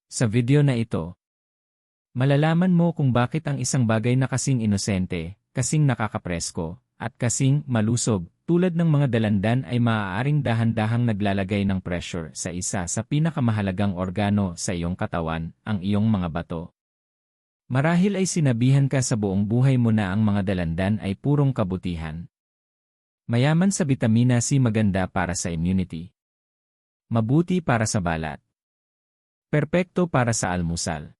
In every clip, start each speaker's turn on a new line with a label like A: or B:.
A: Sa video na ito, malalaman mo kung bakit ang isang bagay na kasing inosente, kasing nakakapresko, at kasing malusog, tulad ng mga dalandan ay maaaring dahan-dahang naglalagay ng pressure sa isa sa pinakamahalagang organo sa iyong katawan, ang iyong mga bato. Marahil ay sinabihan ka sa buong buhay mo na ang mga dalandan ay purong kabutihan. Mayaman sa bitamina C, maganda para sa immunity. Mabuti para sa balat. Perpekto para sa almusal.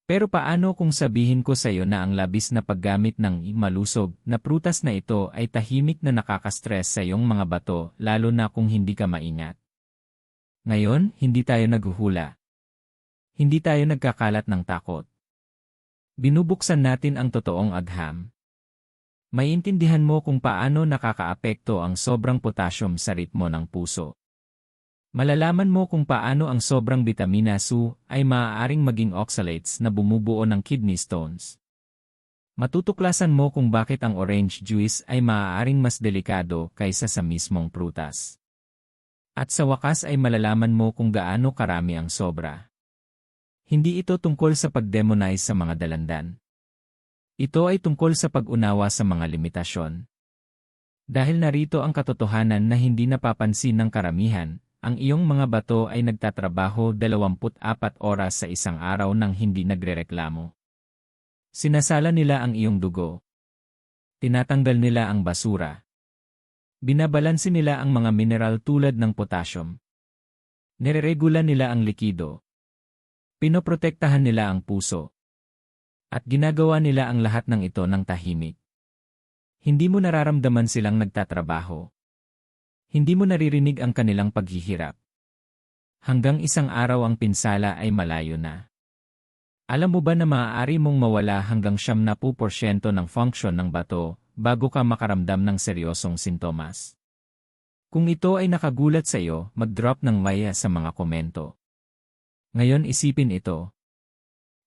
A: Pero paano kung sabihin ko sa iyo na ang labis na paggamit ng malusog na prutas na ito ay tahimik na nakakastress sa iyong mga bato, lalo na kung hindi ka maingat? Ngayon, hindi tayo naghuhula. Hindi tayo nagkakalat ng takot. Binubuksan natin ang totoong agham. Maiintindihan mo kung paano nakakaapekto ang sobrang potassium sa ritmo ng puso. Malalaman mo kung paano ang sobrang bitamina C ay maaaring maging oxalates na bumubuo ng kidney stones. Matutuklasan mo kung bakit ang orange juice ay maaaring mas delikado kaysa sa mismong prutas. At sa wakas ay malalaman mo kung gaano karami ang sobra. Hindi ito tungkol sa pag-demonize sa mga dalandan. Ito ay tungkol sa pag-unawa sa mga limitasyon. Dahil narito ang katotohanan na hindi napapansin ng karamihan, ang iyong mga bato ay nagtatrabaho 24 oras sa isang araw nang hindi nagrereklamo. Sinasala nila ang iyong dugo. Tinatanggal nila ang basura. Binabalanse nila ang mga mineral tulad ng potassium. Nireregula nila ang likido. Pinoprotektahan nila ang puso. At ginagawa nila ang lahat ng ito ng tahimik. Hindi mo nararamdaman silang nagtatrabaho. Hindi mo naririnig ang kanilang paghihirap. Hanggang isang araw ang pinsala ay malayo na. Alam mo ba na maaari mong mawala hanggang 70% ng function ng bato bago ka makaramdam ng seryosong sintomas? Kung ito ay nakagulat sa iyo, mag-drop ng maya sa mga komento. Ngayon isipin ito.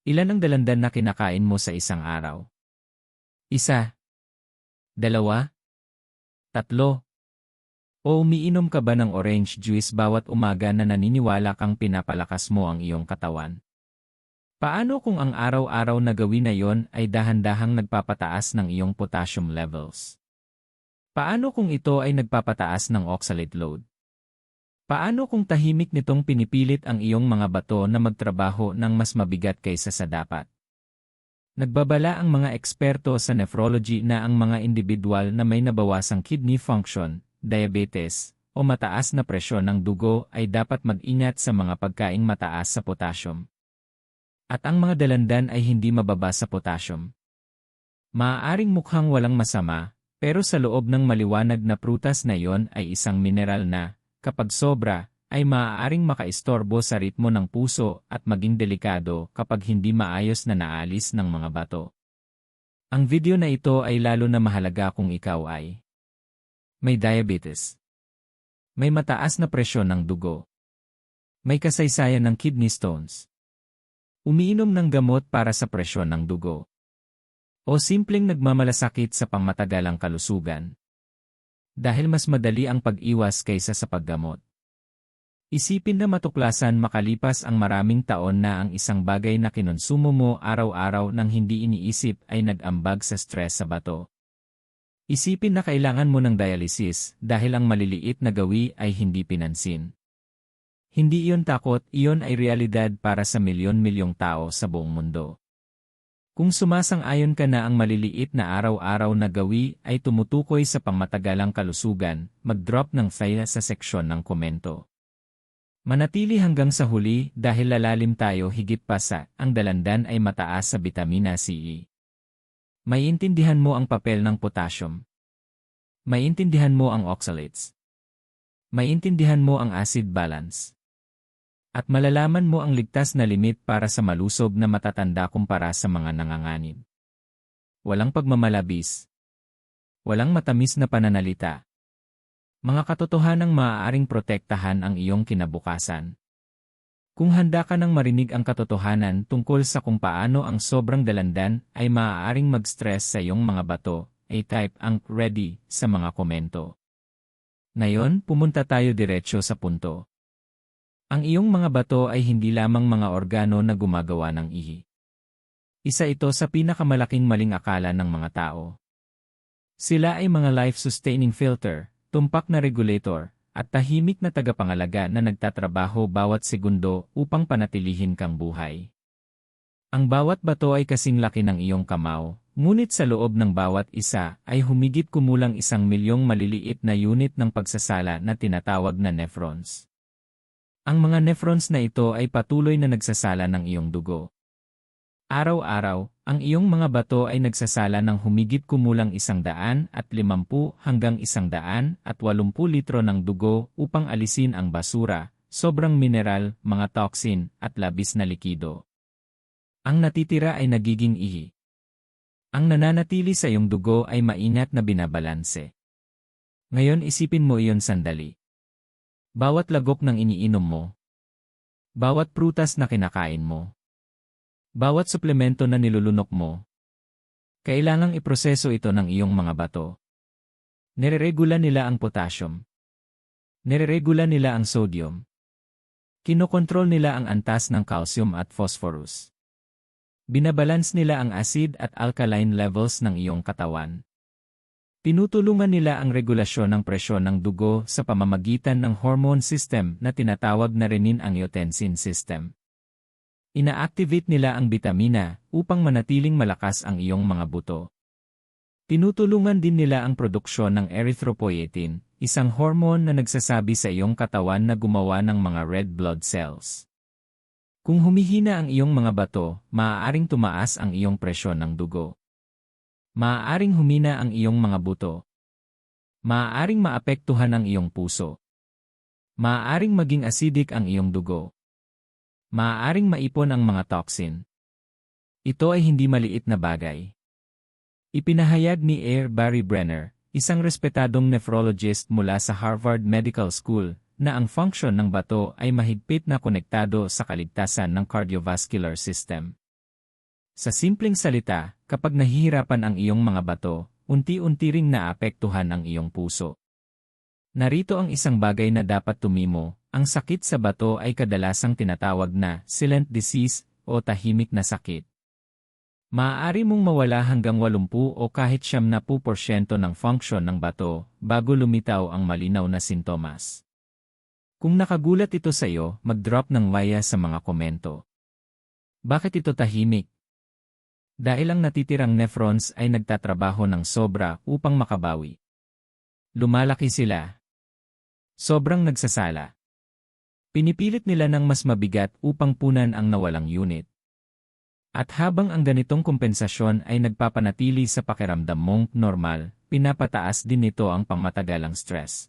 A: Ilan ang dalandan na kinakain mo sa isang araw? 1, 2, 3. O umiinom ka ba ng orange juice bawat umaga na naniniwala kang pinapalakas mo ang iyong katawan? Paano kung ang araw-araw na gawin na yon ay dahan-dahang nagpapataas ng iyong potassium levels? Paano kung ito ay nagpapataas ng oxalate load? Paano kung tahimik nitong pinipilit ang iyong mga bato na magtrabaho ng mas mabigat kaysa sa dapat? Nagbabala ang mga eksperto sa nephrology na ang mga individual na may nabawasang kidney function, diabetes, o mataas na presyon ng dugo ay dapat mag-ingat sa mga pagkaing mataas sa potassium. At ang mga dalandan ay hindi mababa sa potassium. Maaaring mukhang walang masama, pero sa loob ng maliwanag na prutas na yon ay isang mineral na, kapag sobra, ay maaaring makaistorbo sa ritmo ng puso at maging delikado kapag hindi maayos na naalis ng mga bato. Ang video na ito ay lalo na mahalaga kung ikaw ay may diabetes. May mataas na presyon ng dugo. May kasaysayan ng kidney stones. Umiinom ng gamot para sa presyon ng dugo. O simpleng nagmamalasakit sa pangmatagalang kalusugan. Dahil mas madali ang pag-iwas kaysa sa paggamot. Isipin na matuklasan makalipas ang maraming taon na ang isang bagay na kinonsumo mo araw-araw nang hindi iniisip ay nag-ambag sa stress sa bato. Isipin na kailangan mo ng dialysis dahil ang maliliit na gawi ay hindi pinansin. Hindi iyon takot, iyon ay realidad para sa milyon-milyong tao sa buong mundo. Kung sumasang-ayon ka na ang maliliit na araw-araw na gawi ay tumutukoy sa pangmatagalang kalusugan, mag-drop ng file sa seksyon ng komento. Manatili hanggang sa huli dahil lalalim tayo higit pa sa ang dalandan ay mataas sa bitamina C. Maiintindihan mo ang papel ng potassium. Maiintindihan mo ang oxalates. Maiintindihan mo ang acid balance. At malalaman mo ang ligtas na limit para sa malusog na matatanda kumpara sa mga nanganganib. Walang pagmamalabis. Walang matamis na pananalita. Mga katotohanang maaaring protektahan ang iyong kinabukasan. Kung handa ka nang marinig ang katotohanan tungkol sa kung paano ang sobrang dalandan ay maaaring mag-stress sa iyong mga bato, ay type ang ready sa mga komento. Ngayon, pumunta tayo diretso sa punto. Ang iyong mga bato ay hindi lamang mga organo na gumagawa ng ihi. Isa ito sa pinakamalaking maling akala ng mga tao. Sila ay mga life-sustaining filter, tumpak na regulator, at tahimik na tagapangalaga na nagtatrabaho bawat segundo upang panatilihin kang buhay. Ang bawat bato ay kasing laki ng iyong kamao, ngunit sa loob ng bawat isa ay humigit kumulang 1,000,000 maliliit na unit ng pagsasala na tinatawag na nephrons. Ang mga nephrons na ito ay patuloy na nagsasala ng iyong dugo. Araw-araw, ang iyong mga bato ay nagsasala ng humigit kumulang 150 hanggang 180 litro ng dugo upang alisin ang basura, sobrang mineral, mga toxin, at labis na likido. Ang natitira ay nagiging ihi. Ang nananatili sa iyong dugo ay maingat na binabalanse. Ngayon isipin mo iyon sandali. Bawat lagok ng iniinom mo. Bawat prutas na kinakain mo. Bawat suplemento na nilulunok mo. Kailangang iproseso ito ng iyong mga bato. Nireregula nila ang potassium. Nireregula nila ang sodium. Kinokontrol nila ang antas ng calcium at phosphorus. Binabalance nila ang acid at alkaline levels ng iyong katawan. Tinutulungan nila ang regulasyon ng presyon ng dugo sa pamamagitan ng hormone system na tinatawag na renin-angiotensin system. Ina-activate nila ang bitamina upang manatiling malakas ang iyong mga buto. Tinutulungan din nila ang produksyon ng erythropoietin, isang hormone na nagsasabi sa iyong katawan na gumawa ng mga red blood cells. Kung humihina ang iyong mga bato, maaaring tumaas ang iyong presyon ng dugo. Maaaring humina ang iyong mga buto. Maaaring maapektuhan ang iyong puso. Maaaring maging acidic ang iyong dugo. Maaaring maipon ang mga toxin. Ito ay hindi maliit na bagay. Ipinahayag ni R. Barry Brenner, isang respetadong nephrologist mula sa Harvard Medical School, na ang function ng bato ay mahigpit na konektado sa kaligtasan ng cardiovascular system. Sa simpleng salita, kapag nahihirapan ang iyong mga bato, unti-unti ring naapektuhan ang iyong puso. Narito ang isang bagay na dapat tumimo, ang sakit sa bato ay kadalasang tinatawag na silent disease o tahimik na sakit. Maaari mong mawala hanggang 80 o kahit 70% ng function ng bato bago lumitaw ang malinaw na sintomas. Kung nakagulat ito sa iyo, mag-drop ng waya sa mga komento. Bakit ito tahimik? Dahil ang natitirang nephrons ay nagtatrabaho ng sobra upang makabawi. Lumalaki sila. Sobrang nagsasala. Pinipilit nila ng mas mabigat upang punan ang nawalang unit. At habang ang ganitong kompensasyon ay nagpapanatili sa pakiramdam mong normal, pinapataas din nito ang pangmatagalang stress.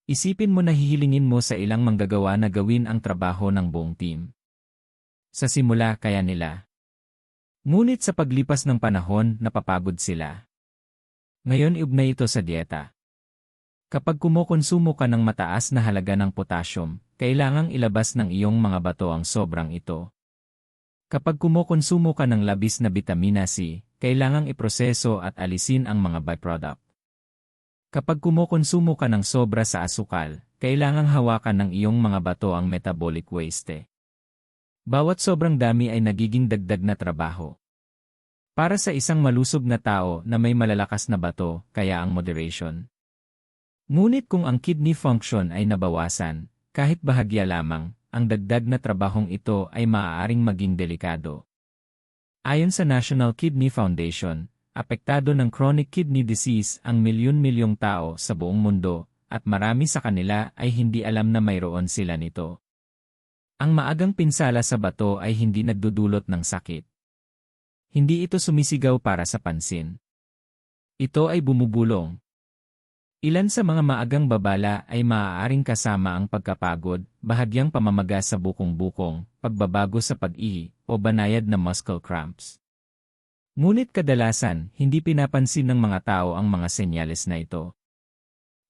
A: Isipin mo na hihilingin mo sa ilang manggagawa na gawin ang trabaho ng buong team. Sa simula kaya nila. Ngunit sa paglipas ng panahon, napapagod sila. Ngayon iugnay ito sa dieta. Kapag kumokonsumo ka ng mataas na halaga ng potassium, kailangang ilabas ng iyong mga bato ang sobrang ito. Kapag kumokonsumo ka ng labis na bitamina C, kailangang iproseso at alisin ang mga byproduct. Kapag kumokonsumo ka ng sobra sa asukal, kailangang hawakan ng iyong mga bato ang metabolic waste. Bawat sobrang dami ay nagiging dagdag na trabaho. Para sa isang malusog na tao na may malalakas na bato, kaya ang moderation. Ngunit kung ang kidney function ay nabawasan, kahit bahagya lamang, ang dagdag na trabahong ito ay maaaring maging delikado. Ayon sa National Kidney Foundation, apektado ng chronic kidney disease ang milyon-milyong tao sa buong mundo, at marami sa kanila ay hindi alam na mayroon sila nito. Ang maagang pinsala sa bato ay hindi nagdudulot ng sakit. Hindi ito sumisigaw para sa pansin. Ito ay bumubulong. Ilan sa mga maagang babala ay maaaring kasama ang pagkapagod, bahagyang pamamaga sa bukong-bukong, pagbabago sa pag-ihi, o banayad na muscle cramps. Ngunit kadalasan, hindi pinapansin ng mga tao ang mga senyales na ito.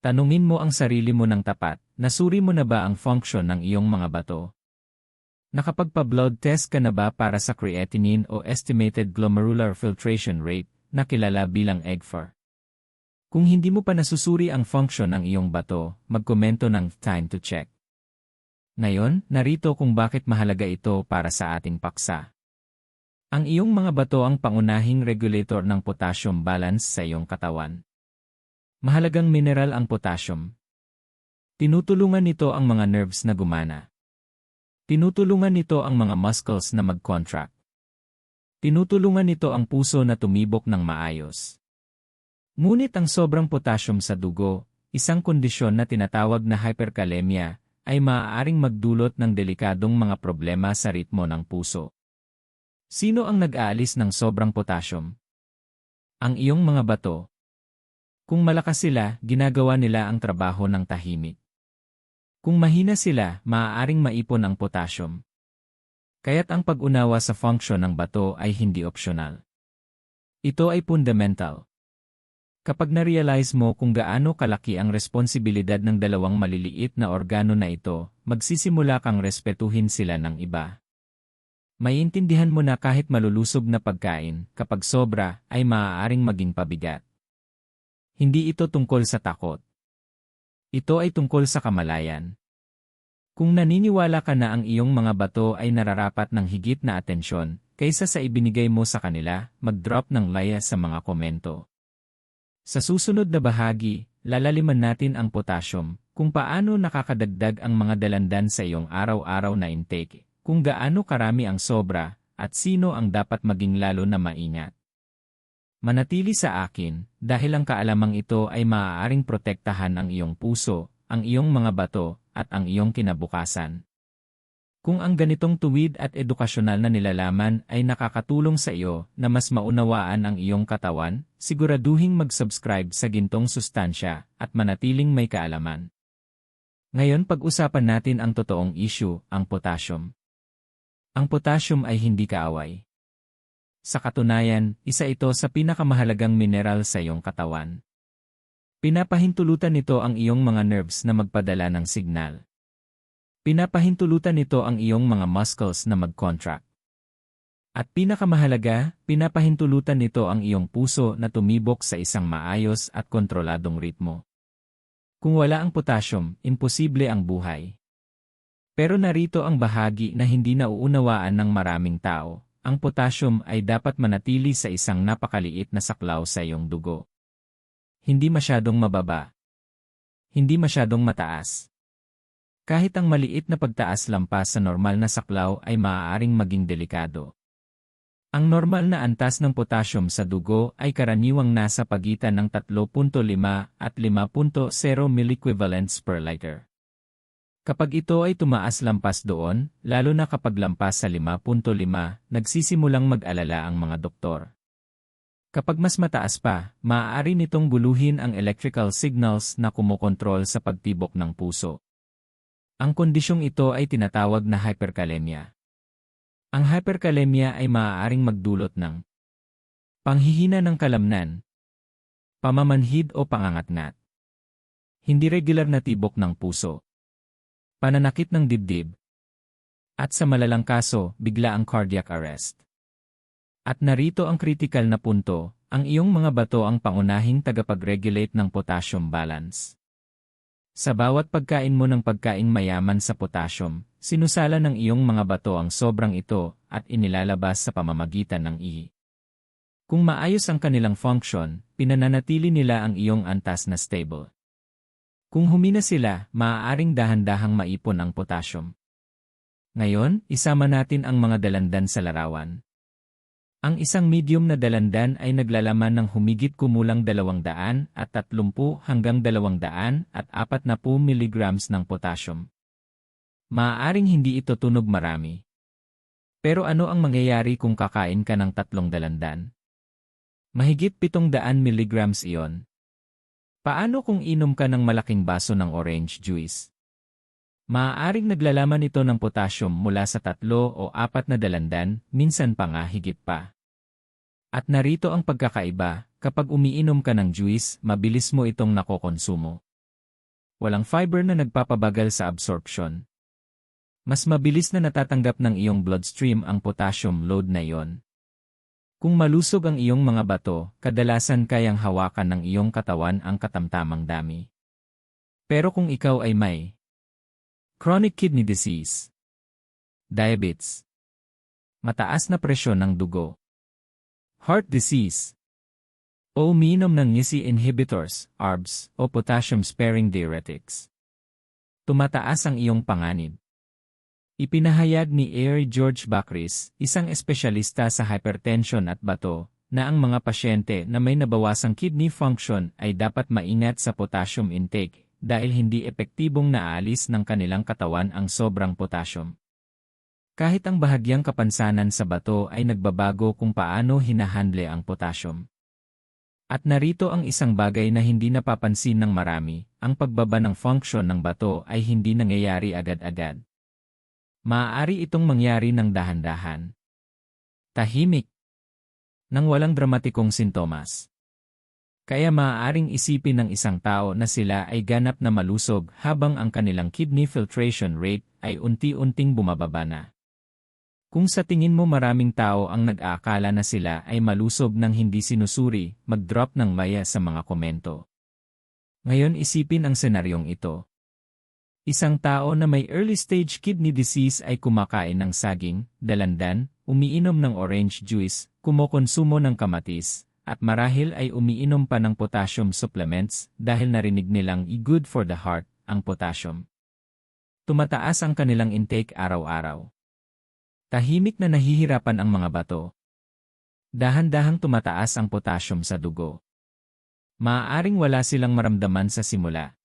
A: Tanungin mo ang sarili mo ng tapat, nasuri mo na ba ang function ng iyong mga bato? Nakapagpa-blood test ka na ba para sa creatinine o estimated glomerular filtration rate, na kilala bilang EGFR? Kung hindi mo pa nasusuri ang function ng iyong bato, magkomento ng time to check. Ngayon, narito kung bakit mahalaga ito para sa ating paksa. Ang iyong mga bato ang pangunahing regulator ng potassium balance sa iyong katawan. Mahalagang mineral ang potassium. Tinutulungan nito ang mga nerves na gumana. Tinutulungan nito ang mga muscles na mag-contract. Tinutulungan nito ang puso na tumibok ng maayos. Ngunit ang sobrang potassium sa dugo, isang kondisyon na tinatawag na hyperkalemia, ay maaaring magdulot ng delikadong mga problema sa ritmo ng puso. Sino ang nag-aalis ng sobrang potassium? Ang iyong mga bato. Kung malakas sila, ginagawa nila ang trabaho ng tahimik. Kung mahina sila, maaaring maipon ang potassium. Kaya't ang pag-unawa sa function ng bato ay hindi optional. Ito ay fundamental. Kapag na-realize mo kung gaano kalaki ang responsibilidad ng dalawang maliliit na organo na ito, magsisimula kang respetuhin sila ng iba. Maiintindihan mo na kahit malulusob na pagkain, kapag sobra, ay maaaring maging pabigat. Hindi ito tungkol sa takot. Ito ay tungkol sa kamalayan. Kung naniniwala ka na ang iyong mga bato ay nararapat ng higit na atensyon, kaysa sa ibinigay mo sa kanila, mag-drop ng laya sa mga komento. Sa susunod na bahagi, lalaliman natin ang potassium, kung paano nakakadagdag ang mga dalandan sa iyong araw-araw na intake, kung gaano karami ang sobra, at sino ang dapat maging lalo na maingat. Manatili sa akin, dahil ang kaalamang ito ay maaaring protektahan ang iyong puso, ang iyong mga bato, at ang iyong kinabukasan. Kung ang ganitong tuwid at edukasyonal na nilalaman ay nakakatulong sa iyo na mas maunawaan ang iyong katawan, siguraduhing mag-subscribe sa gintong sustansya at manatiling may kaalaman. Ngayon pag-usapan natin ang totoong issue, ang potassium. Ang potassium ay hindi kaaway. Sa katunayan, isa ito sa pinakamahalagang mineral sa iyong katawan. Pinapahintulutan nito ang iyong mga nerves na magpadala ng signal. Pinapahintulutan nito ang iyong mga muscles na mag-contract. At pinakamahalaga, pinapahintulutan nito ang iyong puso na tumibok sa isang maayos at kontroladong ritmo. Kung wala ang potassium, imposible ang buhay. Pero narito ang bahagi na hindi nauunawaan ng maraming tao. Ang potassium ay dapat manatili sa isang napakaliit na saklaw sa iyong dugo. Hindi masyadong mababa. Hindi masyadong mataas. Kahit ang maliit na pagtaas lampas sa normal na saklaw ay maaaring maging delikado. Ang normal na antas ng potassium sa dugo ay karaniwang nasa pagitan ng 3.5 at 5.0 milliequivalents per liter. Kapag ito ay tumaas lampas doon, lalo na kapag lampas sa 5.5, nagsisimulang mag-alala ang mga doktor. Kapag mas mataas pa, maaari nitong guluhin ang electrical signals na kumokontrol sa pagtibok ng puso. Ang kondisyong ito ay tinatawag na hyperkalemia. Ang hyperkalemia ay maaaring magdulot ng panghihina ng kalamnan, pamamanhid o pangangatngat, hindi regular na tibok ng puso, pananakit ng dibdib, at sa malalang kaso, biglaang cardiac arrest. At narito ang kritikal na punto, ang iyong mga bato ang pangunahing tagapag-regulate ng potassium balance. Sa bawat pagkain mo ng pagkaing mayaman sa potassium, sinusala ng iyong mga bato ang sobrang ito at inilalabas sa pamamagitan ng ihi. Kung maayos ang kanilang function, pinananatili nila ang iyong antas na stable. Kung humina sila, maaaring dahan-dahang maipon ang potassium. Ngayon, isama natin ang mga dalandan sa larawan. Ang isang medium na dalandan ay naglalaman ng humigit kumulang 230 hanggang 240 mg ng potassium. Maaaring hindi ito tunog marami. Pero ano ang mangyayari kung kakain ka ng 3 dalandan? Mahigit 700 mg iyon. Paano kung inom ka ng malaking baso ng orange juice? Maaaring naglalaman ito ng potassium mula sa 3 o 4 na dalandan, minsan pa nga higit pa. At narito ang pagkakaiba, kapag umiinom ka ng juice, mabilis mo itong nakokonsumo. Walang fiber na nagpapabagal sa absorption. Mas mabilis na natatanggap ng iyong bloodstream ang potassium load na iyon. Kung malusog ang iyong mga bato, kadalasan kayang hawakan ng iyong katawan ang katamtamang dami. Pero kung ikaw ay may Chronic kidney disease. Diabetes. Mataas na presyon ng dugo. Heart disease. O umiinom ng NSAID inhibitors, ARBs, o potassium-sparing diuretics. Tumataas ang iyong panganib. Ipinahayag ni Ari George Bakris, isang espesyalista sa hypertension at bato, na ang mga pasyente na may nabawasang kidney function ay dapat maingat sa potassium intake dahil hindi epektibong naaalis ng kanilang katawan ang sobrang potassium. Kahit ang bahagyang kapansanan sa bato ay nagbabago kung paano hinahandle ang potassium. At narito ang isang bagay na hindi napapansin ng marami, ang pagbaba ng function ng bato ay hindi nangyayari agad-agad. Maaari itong mangyari ng dahan-dahan. Tahimik. Nang walang dramatikong sintomas. Kaya maaaring isipin ng isang tao na sila ay ganap na malusog habang ang kanilang kidney filtration rate ay unti-unting bumababa na. Kung sa tingin mo maraming tao ang nag-aakala na sila ay malusog nang hindi sinusuri, mag-drop ng maya sa mga komento. Ngayon isipin ang senaryong ito. Isang tao na may early-stage kidney disease ay kumakain ng saging, dalandan, umiinom ng orange juice, kumokonsumo ng kamatis, at marahil ay umiinom pa ng potassium supplements dahil narinig nilang good for the heart ang potassium. Tumataas ang kanilang intake araw-araw. Tahimik na nahihirapan ang mga bato. Dahan-dahang tumataas ang potassium sa dugo. Maaaring wala silang maramdaman sa simula.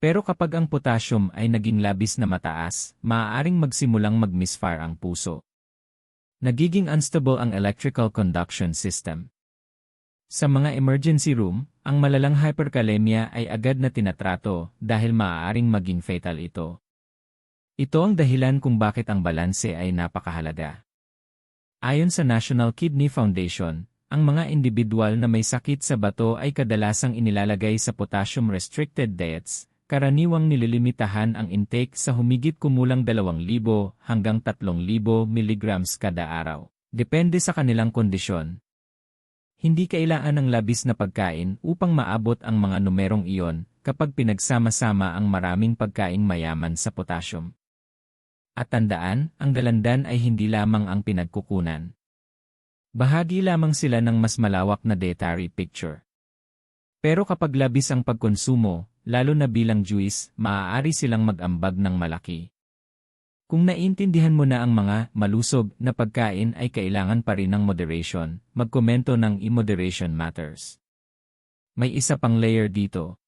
A: Pero kapag ang potassium ay naging labis na mataas, maaaring magsimulang mag-misfire ang puso. Nagiging unstable ang electrical conduction system. Sa mga emergency room, ang malalang hyperkalemia ay agad na tinatrato dahil maaaring maging fatal ito. Ito ang dahilan kung bakit ang balanse ay napakahalaga. Ayon sa National Kidney Foundation, ang mga individual na may sakit sa bato ay kadalasang inilalagay sa potassium-restricted diets, karaniwang nililimitahan ang intake sa humigit kumulang 2,000 hanggang 3,000 mg kada araw. Depende sa kanilang kondisyon. Hindi kailangan ng labis na pagkain upang maabot ang mga numerong iyon kapag pinagsama-sama ang maraming pagkaing mayaman sa potassium. At tandaan, ang dalandan ay hindi lamang ang pinagkukunan. Bahagi lamang sila ng mas malawak na dietary picture. Pero kapag labis ang pagkonsumo, lalo na bilang juice, maaari silang mag-ambag ng malaki. Kung naiintindihan mo na ang mga malusog na pagkain ay kailangan pa rin ng moderation, magkomento ng moderation matters. May isa pang layer dito.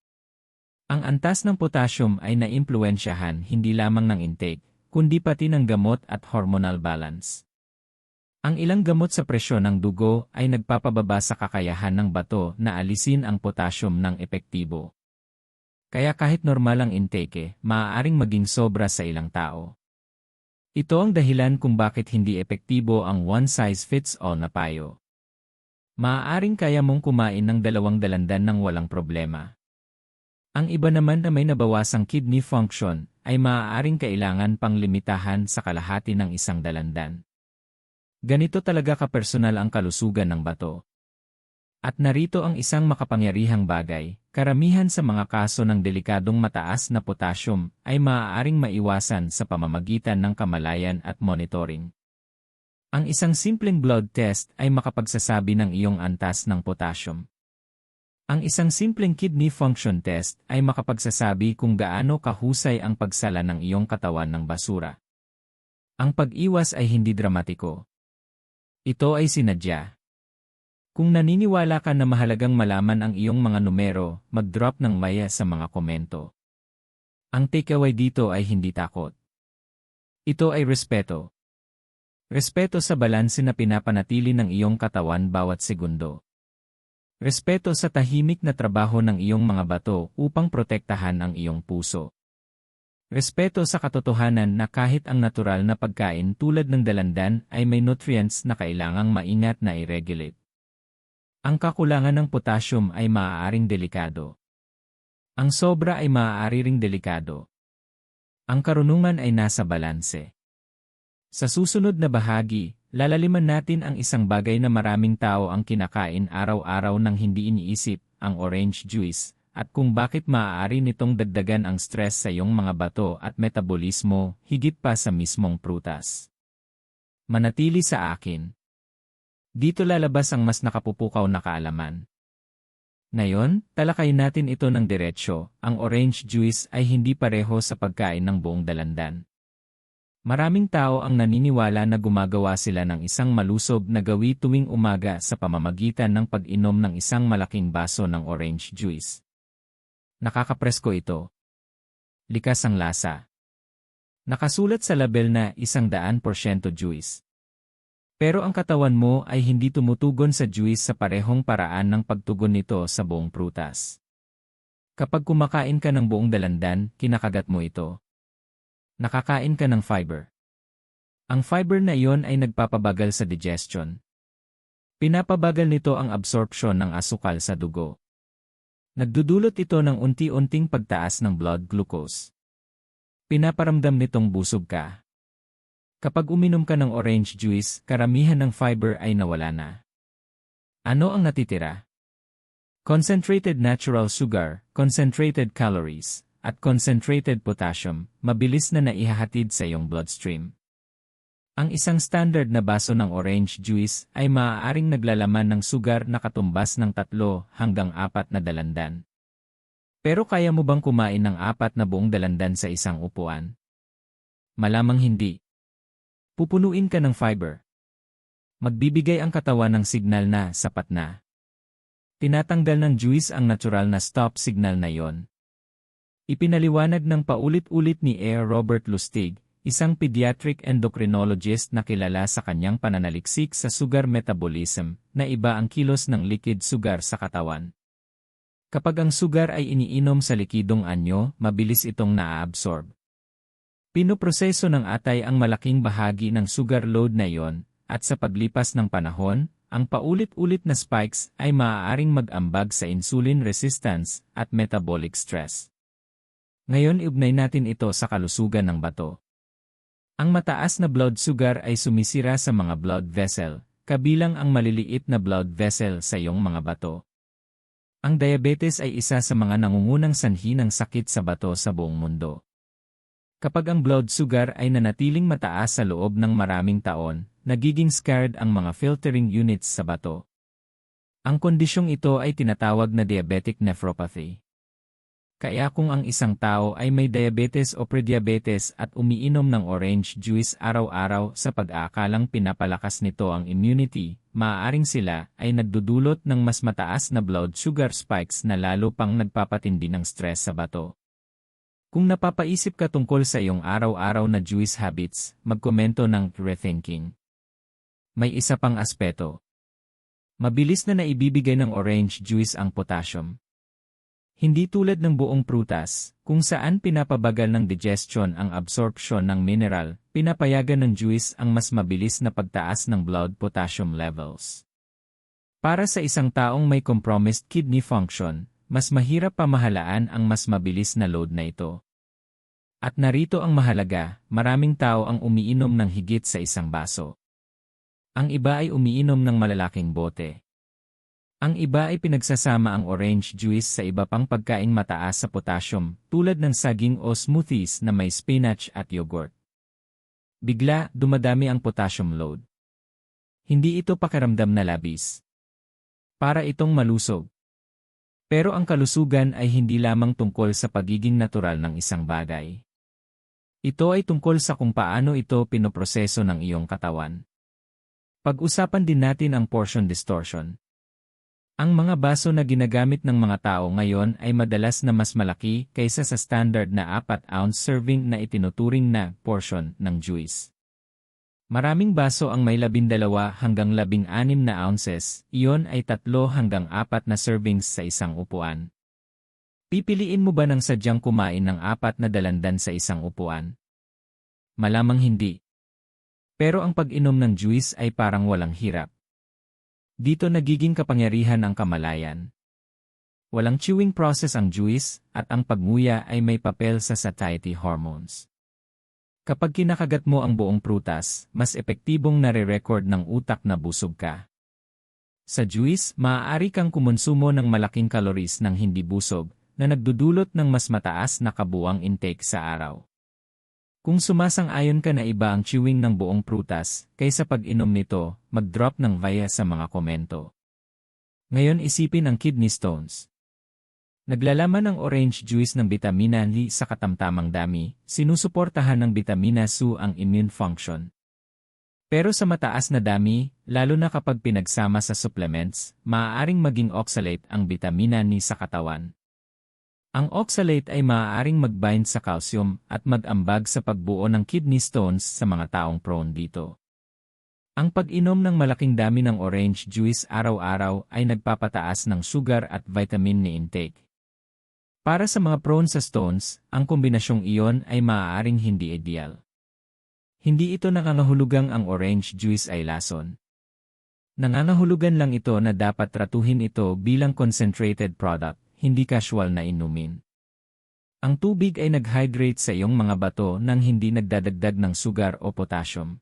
A: Ang antas ng potassium ay naimpluwensyahan hindi lamang ng intake, kundi pati ng gamot at hormonal balance. Ang ilang gamot sa presyon ng dugo ay nagpapababa sa kakayahan ng bato na alisin ang potassium ng epektibo. Kaya kahit normal ang intake, maaaring maging sobra sa ilang tao. Ito ang dahilan kung bakit hindi epektibo ang one-size-fits-all na payo. Maaaring kaya mong kumain ng 2 dalandan ng walang problema. Ang iba naman na may nabawasang kidney function ay maaaring kailangan pang limitahan sa kalahati ng 1 dalandan. Ganito talaga kapersonal ang kalusugan ng bato. At narito ang isang makapangyarihang bagay, karamihan sa mga kaso ng delikadong mataas na potassium ay maaaring maiwasan sa pamamagitan ng kamalayan at monitoring. Ang isang simpleng blood test ay makapagsasabi ng iyong antas ng potassium. Ang isang simpleng kidney function test ay makapagsasabi kung gaano kahusay ang pagsala ng iyong katawan ng basura. Ang pag-iwas ay hindi dramatiko. Ito ay sinadya. Kung naniniwala ka na mahalagang malaman ang iyong mga numero, mag-drop ng maya sa mga komento. Ang takeaway dito ay hindi takot. Ito ay respeto. Respeto sa balanse na pinapanatili ng iyong katawan bawat segundo. Respeto sa tahimik na trabaho ng iyong mga bato upang protektahan ang iyong puso. Respeto sa katotohanan na kahit ang natural na pagkain tulad ng dalandan ay may nutrients na kailangang maingat na i-regulate. Ang kakulangan ng potassium ay maaaring delikado. Ang sobra ay maaari ring delikado. Ang karunungan ay nasa balanse. Sa susunod na bahagi, lalaliman natin ang isang bagay na maraming tao ang kinakain araw-araw nang hindi iniisip, ang orange juice, at kung bakit maaari nitong dagdagan ang stress sa iyong mga bato at metabolismo, higit pa sa mismong prutas. Manatili sa akin. Dito lalabas ang mas nakapupukaw na kaalaman. Ngayon, talakayin natin ito ng diretsyo. Ang orange juice ay hindi pareho sa pagkain ng buong dalandan. Maraming tao ang naniniwala na gumagawa sila ng isang malusog na gawi tuwing umaga sa pamamagitan ng pag-inom ng isang malaking baso ng orange juice. Nakakapresko ito. Likas ang lasa. Nakasulat sa label na 100% juice. Pero ang katawan mo ay hindi tumutugon sa juice sa parehong paraan ng pagtugon nito sa buong prutas. Kapag kumakain ka ng buong dalandan, kinakagat mo ito. Nakakain ka ng fiber. Ang fiber na iyon ay nagpapabagal sa digestion. Pinapabagal nito ang absorption ng asukal sa dugo. Nagdudulot ito ng unti-unting pagtaas ng blood glucose. Pinaparamdam nitong busog ka. Kapag uminom ka ng orange juice, karamihan ng fiber ay nawala na. Ano ang natitira? Concentrated natural sugar, concentrated calories, at concentrated potassium, mabilis na naihahatid sa iyong bloodstream. Ang isang standard na baso ng orange juice ay maaaring naglalaman ng sugar na katumbas ng 3 hanggang 4 na dalandan. Pero kaya mo bang kumain ng 4 na buong dalandan sa isang upuan? Malamang hindi. Pupunuin ka ng fiber. Magbibigay ang katawan ng signal na sapat na. Tinatanggal ng juice ang natural na stop signal na yon. Ipinaliwanag ng paulit-ulit ni A. Robert Lustig, isang pediatric endocrinologist na kilala sa kanyang pananaliksik sa sugar metabolism, na iba ang kilos ng liquid sugar sa katawan. Kapag ang sugar ay iniinom sa likidong anyo, mabilis itong naa-absorb. Pinoproseso ng atay ang malaking bahagi ng sugar load na iyon, at sa paglipas ng panahon, ang paulit-ulit na spikes ay maaaring mag-ambag sa insulin resistance at metabolic stress. Ngayon iugnay natin ito sa kalusugan ng bato. Ang mataas na blood sugar ay sumisira sa mga blood vessel, kabilang ang maliliit na blood vessel sa iyong mga bato. Ang diabetes ay isa sa mga nangungunang sanhi ng sakit sa bato sa buong mundo. Kapag ang blood sugar ay nanatiling mataas sa loob ng maraming taon, nagiging scarred ang mga filtering units sa bato. Ang kondisyong ito ay tinatawag na diabetic nephropathy. Kaya kung ang isang tao ay may diabetes o prediabetes at umiinom ng orange juice araw-araw sa pag-aakalang pinapalakas nito ang immunity, maaaring sila ay nagdudulot ng mas mataas na blood sugar spikes na lalo pang nagpapatindi ng stress sa bato. Kung napapaisip ka tungkol sa iyong araw-araw na juice habits, magkomento ng rethinking. May isa pang aspeto. Mabilis na naibibigay ng orange juice ang potassium. Hindi tulad ng buong prutas, kung saan pinapabagal ng digestion ang absorption ng mineral, pinapayagan ng juice ang mas mabilis na pagtaas ng blood potassium levels. Para sa isang taong may compromised kidney function, mas mahirap pamahalaan ang mas mabilis na load na ito. At narito ang mahalaga, maraming tao ang umiinom ng higit sa isang baso. Ang iba ay umiinom ng malalaking bote. Ang iba ay pinagsasama ang orange juice sa iba pang pagkaing mataas sa potassium, tulad ng saging o smoothies na may spinach at yogurt. Bigla, dumadami ang potassium load. Hindi ito pakiramdam na labis. Para itong malusog. Pero ang kalusugan ay hindi lamang tungkol sa pagiging natural ng isang bagay. Ito ay tungkol sa kung paano ito pinoproseso ng iyong katawan. Pag-usapan din natin ang portion distortion. Ang mga baso na ginagamit ng mga tao ngayon ay madalas na mas malaki kaysa sa standard na 4-ounce serving na itinuturing na portion ng juice. Maraming baso ang may 12 hanggang 16 na ounces, iyon ay 3 hanggang 4 na servings sa isang upuan. Pipiliin mo ba ng sadyang kumain ng 4 na dalandan sa isang upuan? Malamang hindi. Pero ang pag-inom ng juice ay parang walang hirap. Dito nagiging kapangyarihan ang kamalayan. Walang chewing process ang juice, at ang pagnguya ay may papel sa satiety hormones. Kapag kinakagat mo ang buong prutas, mas epektibong nare-record ng utak na busog ka. Sa juice, maaari kang kumonsumo ng malaking calories nang hindi busog, na nagdudulot ng mas mataas na kabuuang intake sa araw. Kung sumasang-ayon ka na iba ang chewing ng buong prutas kaysa pag-inom nito, mag-drop ng via sa mga komento. Ngayon isipin ang kidney stones. Naglalaman ng orange juice ng bitamina Li sa katamtamang dami, sinusuportahan ng bitamina Su ang immune function. Pero sa mataas na dami, lalo na kapag pinagsama sa supplements, maaaring maging oxalate ang bitamina Ni sa katawan. Ang oxalate ay maaaring mag-bind sa calcium at mag-ambag sa pagbuo ng kidney stones sa mga taong prone dito. Ang pag-inom ng malaking dami ng orange juice araw-araw ay nagpapataas ng sugar at vitamin ni intake. Para sa mga prone sa stones, ang kombinasyong iyon ay maaaring hindi ideal. Hindi ito nangangahulugang ang orange juice ay lason. Nangangahulugan lang ito na dapat tratuhin ito bilang concentrated product, hindi casual na inumin. Ang tubig ay nag-hydrate sa iyong mga bato nang hindi nagdadagdag ng sugar o potassium.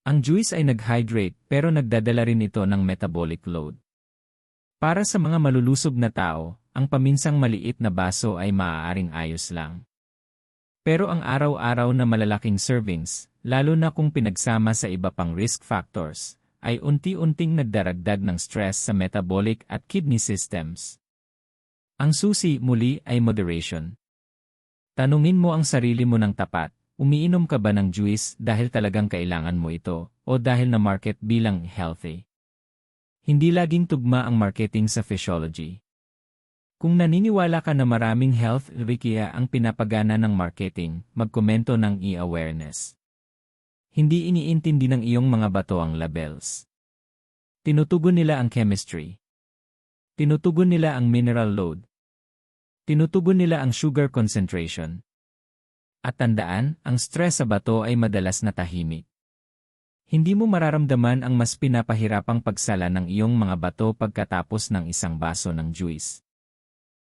A: Ang juice ay nag-hydrate pero nagdadala rin ito ng metabolic load. Para sa mga malulusob na tao, ang paminsang maliit na baso ay maaaring ayos lang. Pero ang araw-araw na malalaking servings, lalo na kung pinagsama sa iba pang risk factors, ay unti-unting nagdaragdag ng stress sa metabolic at kidney systems. Ang susi muli ay moderation. Tanungin mo ang sarili mo ng tapat, umiinom ka ba ng juice dahil talagang kailangan mo ito o dahil na market bilang healthy? Hindi laging tugma ang marketing sa physiology. Kung naniniwala ka na maraming health rikia ang pinapagana ng marketing, magkomento ng e-awareness. Hindi iniintindi ng iyong mga bato ang labels. Tinutugon nila ang chemistry. Tinutugon nila ang mineral load. Tinutugon nila ang sugar concentration. At tandaan, ang stress sa bato ay madalas na tahimik. Hindi mo mararamdaman ang mas pinapahirapang pagsala ng iyong mga bato pagkatapos ng isang baso ng juice.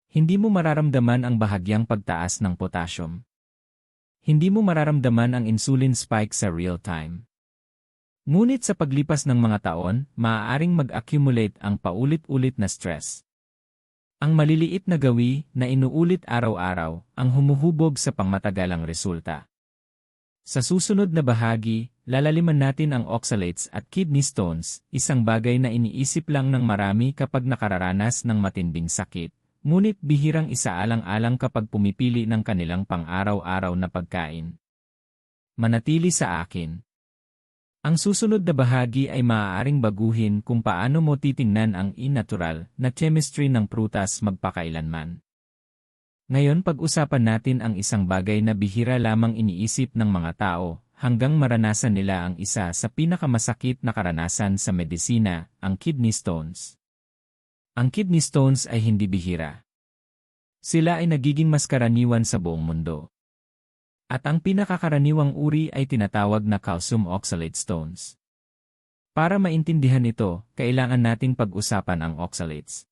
A: Hindi mo mararamdaman ang bahagyang pagtaas ng potassium. Hindi mo mararamdaman ang insulin spike sa real time. Ngunit sa paglipas ng mga taon, maaaring mag-accumulate ang paulit-ulit na stress. Ang maliliit na gawi na inuulit araw-araw ang humuhubog sa pangmatagalang resulta. Sa susunod na bahagi, lalaliman natin ang oxalates at kidney stones, isang bagay na iniisip lang ng marami kapag nakararanas ng matinding sakit, ngunit bihirang isaalang-alang kapag pumipili ng kanilang pang-araw-araw na pagkain. Manatili sa akin. Ang susunod na bahagi ay maaaring baguhin kung paano mo titingnan ang natural na chemistry ng prutas magpakailanman. Ngayon pag-usapan natin ang isang bagay na bihira lamang iniisip ng mga tao hanggang maranasan nila ang isa sa pinakamasakit na karanasan sa medisina, ang kidney stones. Ang kidney stones ay hindi bihira. Sila ay nagiging mas karaniwan sa buong mundo. At ang pinakakaraniwang uri ay tinatawag na calcium oxalate stones. Para maintindihan ito, kailangan nating pag-usapan ang oxalates.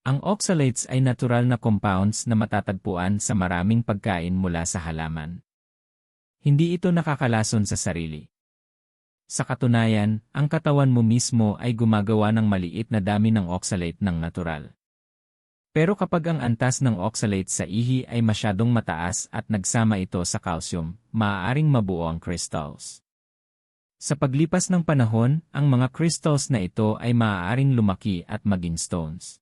A: Ang oxalates ay natural na compounds na matatagpuan sa maraming pagkain mula sa halaman. Hindi ito nakakalason sa sarili. Sa katunayan, ang katawan mo mismo ay gumagawa ng maliit na dami ng oxalate ng natural. Pero kapag ang antas ng oxalate sa ihi ay masyadong mataas at nagsama ito sa calcium, maaaring mabuo ang crystals. Sa paglipas ng panahon, ang mga crystals na ito ay maaaring lumaki at maging stones.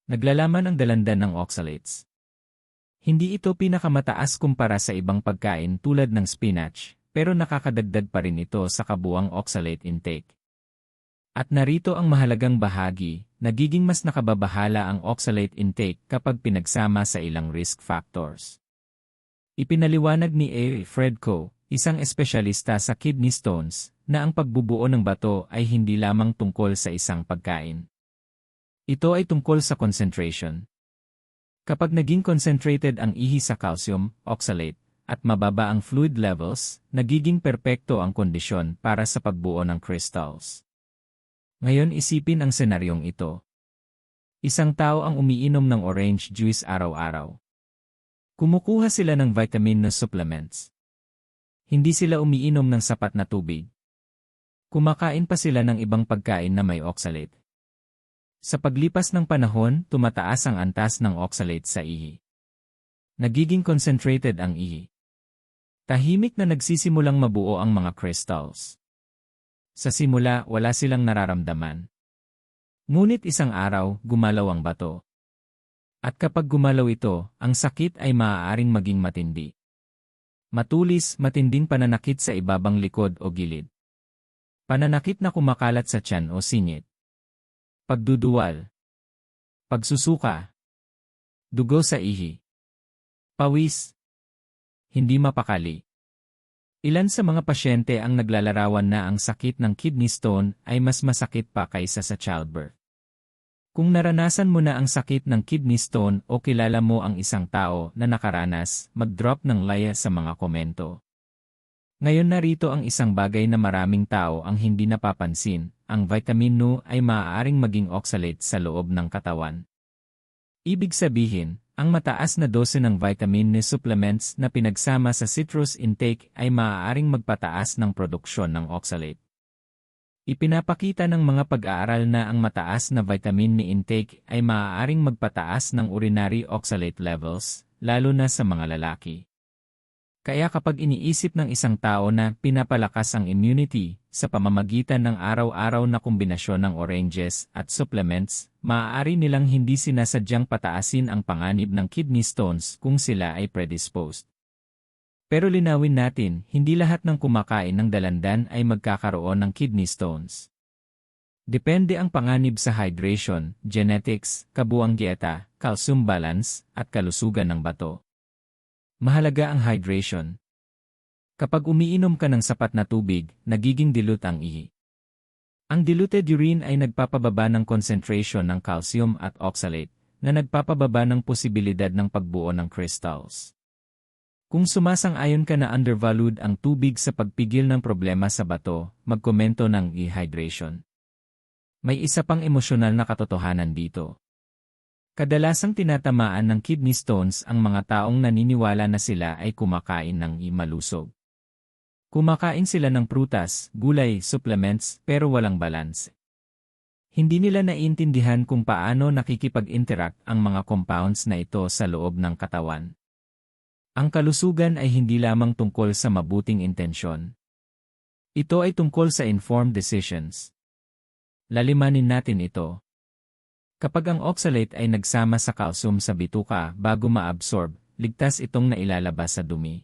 A: Naglalaman ang dalandan ng oxalates. Hindi ito pinakamataas kumpara sa ibang pagkain tulad ng spinach, pero nakakadagdag pa rin ito sa kabuuang oxalate intake. At narito ang mahalagang bahagi, nagiging mas nakababahala ang oxalate intake kapag pinagsama sa ilang risk factors. Ipinaliwanag ni A. Fredko, isang espesyalista sa kidney stones, na ang pagbubuo ng bato ay hindi lamang tungkol sa isang pagkain. Ito ay tungkol sa concentration. Kapag naging concentrated ang ihi sa calcium, oxalate, at mababa ang fluid levels, nagiging perpekto ang kondisyon para sa pagbuo ng crystals. Ngayon isipin ang senaryong ito. Isang tao ang umiinom ng orange juice araw-araw. Kumukuha sila ng vitamin na supplements. Hindi sila umiinom ng sapat na tubig. Kumakain pa sila ng ibang pagkain na may oxalate. Sa paglipas ng panahon, tumataas ang antas ng oxalate sa ihi. Nagiging concentrated ang ihi. Tahimik na nagsisimulang mabuo ang mga crystals. Sa simula, wala silang nararamdaman. Ngunit isang araw, gumalaw ang bato. At kapag gumalaw ito, ang sakit ay maaaring maging matindi. Matulis, matinding pananakit sa ibabang likod o gilid. Pananakit na kumakalat sa tiyan o singit. Pagduduwal. Pagsusuka. Dugo sa ihi. Pawis. Hindi mapakali. Ilan sa mga pasyente ang naglalarawan na ang sakit ng kidney stone ay mas masakit pa kaysa sa childbirth. Kung naranasan mo na ang sakit ng kidney stone o kilala mo ang isang tao na nakaranas, mag-drop ng like sa mga komento. Ngayon narito ang isang bagay na maraming tao ang hindi napapansin, ang vitamin NU ay maaaring maging oxalate sa loob ng katawan. Ibig sabihin, ang mataas na dose ng vitamin NU supplements na pinagsama sa citrus intake ay maaaring magpataas ng produksyon ng oxalate. Ipinapakita ng mga pag-aaral na ang mataas na vitamin NU intake ay maaaring magpataas ng urinary oxalate levels, lalo na sa mga lalaki. Kaya kapag iniisip ng isang tao na pinapalakas ang immunity sa pamamagitan ng araw-araw na kombinasyon ng oranges at supplements, maaari nilang hindi sinasadyang pataasin ang panganib ng kidney stones kung sila ay predisposed. Pero linawin natin, hindi lahat ng kumakain ng dalandan ay magkakaroon ng kidney stones. Depende ang panganib sa hydration, genetics, kabuang dieta, calcium balance, at kalusugan ng bato. Mahalaga ang hydration. Kapag umiinom ka ng sapat na tubig, nagiging dilute ang ihi. Ang diluted urine ay nagpapababa ng concentration ng calcium at oxalate, na nagpapababa ng posibilidad ng pagbuo ng crystals. Kung sumasang-ayon ka na undervalued ang tubig sa pagpigil ng problema sa bato, magkomento ng dehydration. May isa pang emosyonal na katotohanan dito. Kadalasang tinatamaan ng kidney stones ang mga taong naniniwala na sila ay kumakain ng malusog. Kumakain sila ng prutas, gulay, supplements, pero walang balance. Hindi nila naiintindihan kung paano nakikipag-interact ang mga compounds na ito sa loob ng katawan. Ang kalusugan ay hindi lamang tungkol sa mabuting intensyon. Ito ay tungkol sa informed decisions. Lalimanin natin ito. Kapag ang oxalate ay nagsama sa calcium sa bituka bago ma-absorb, ligtas itong nailalabas sa dumi.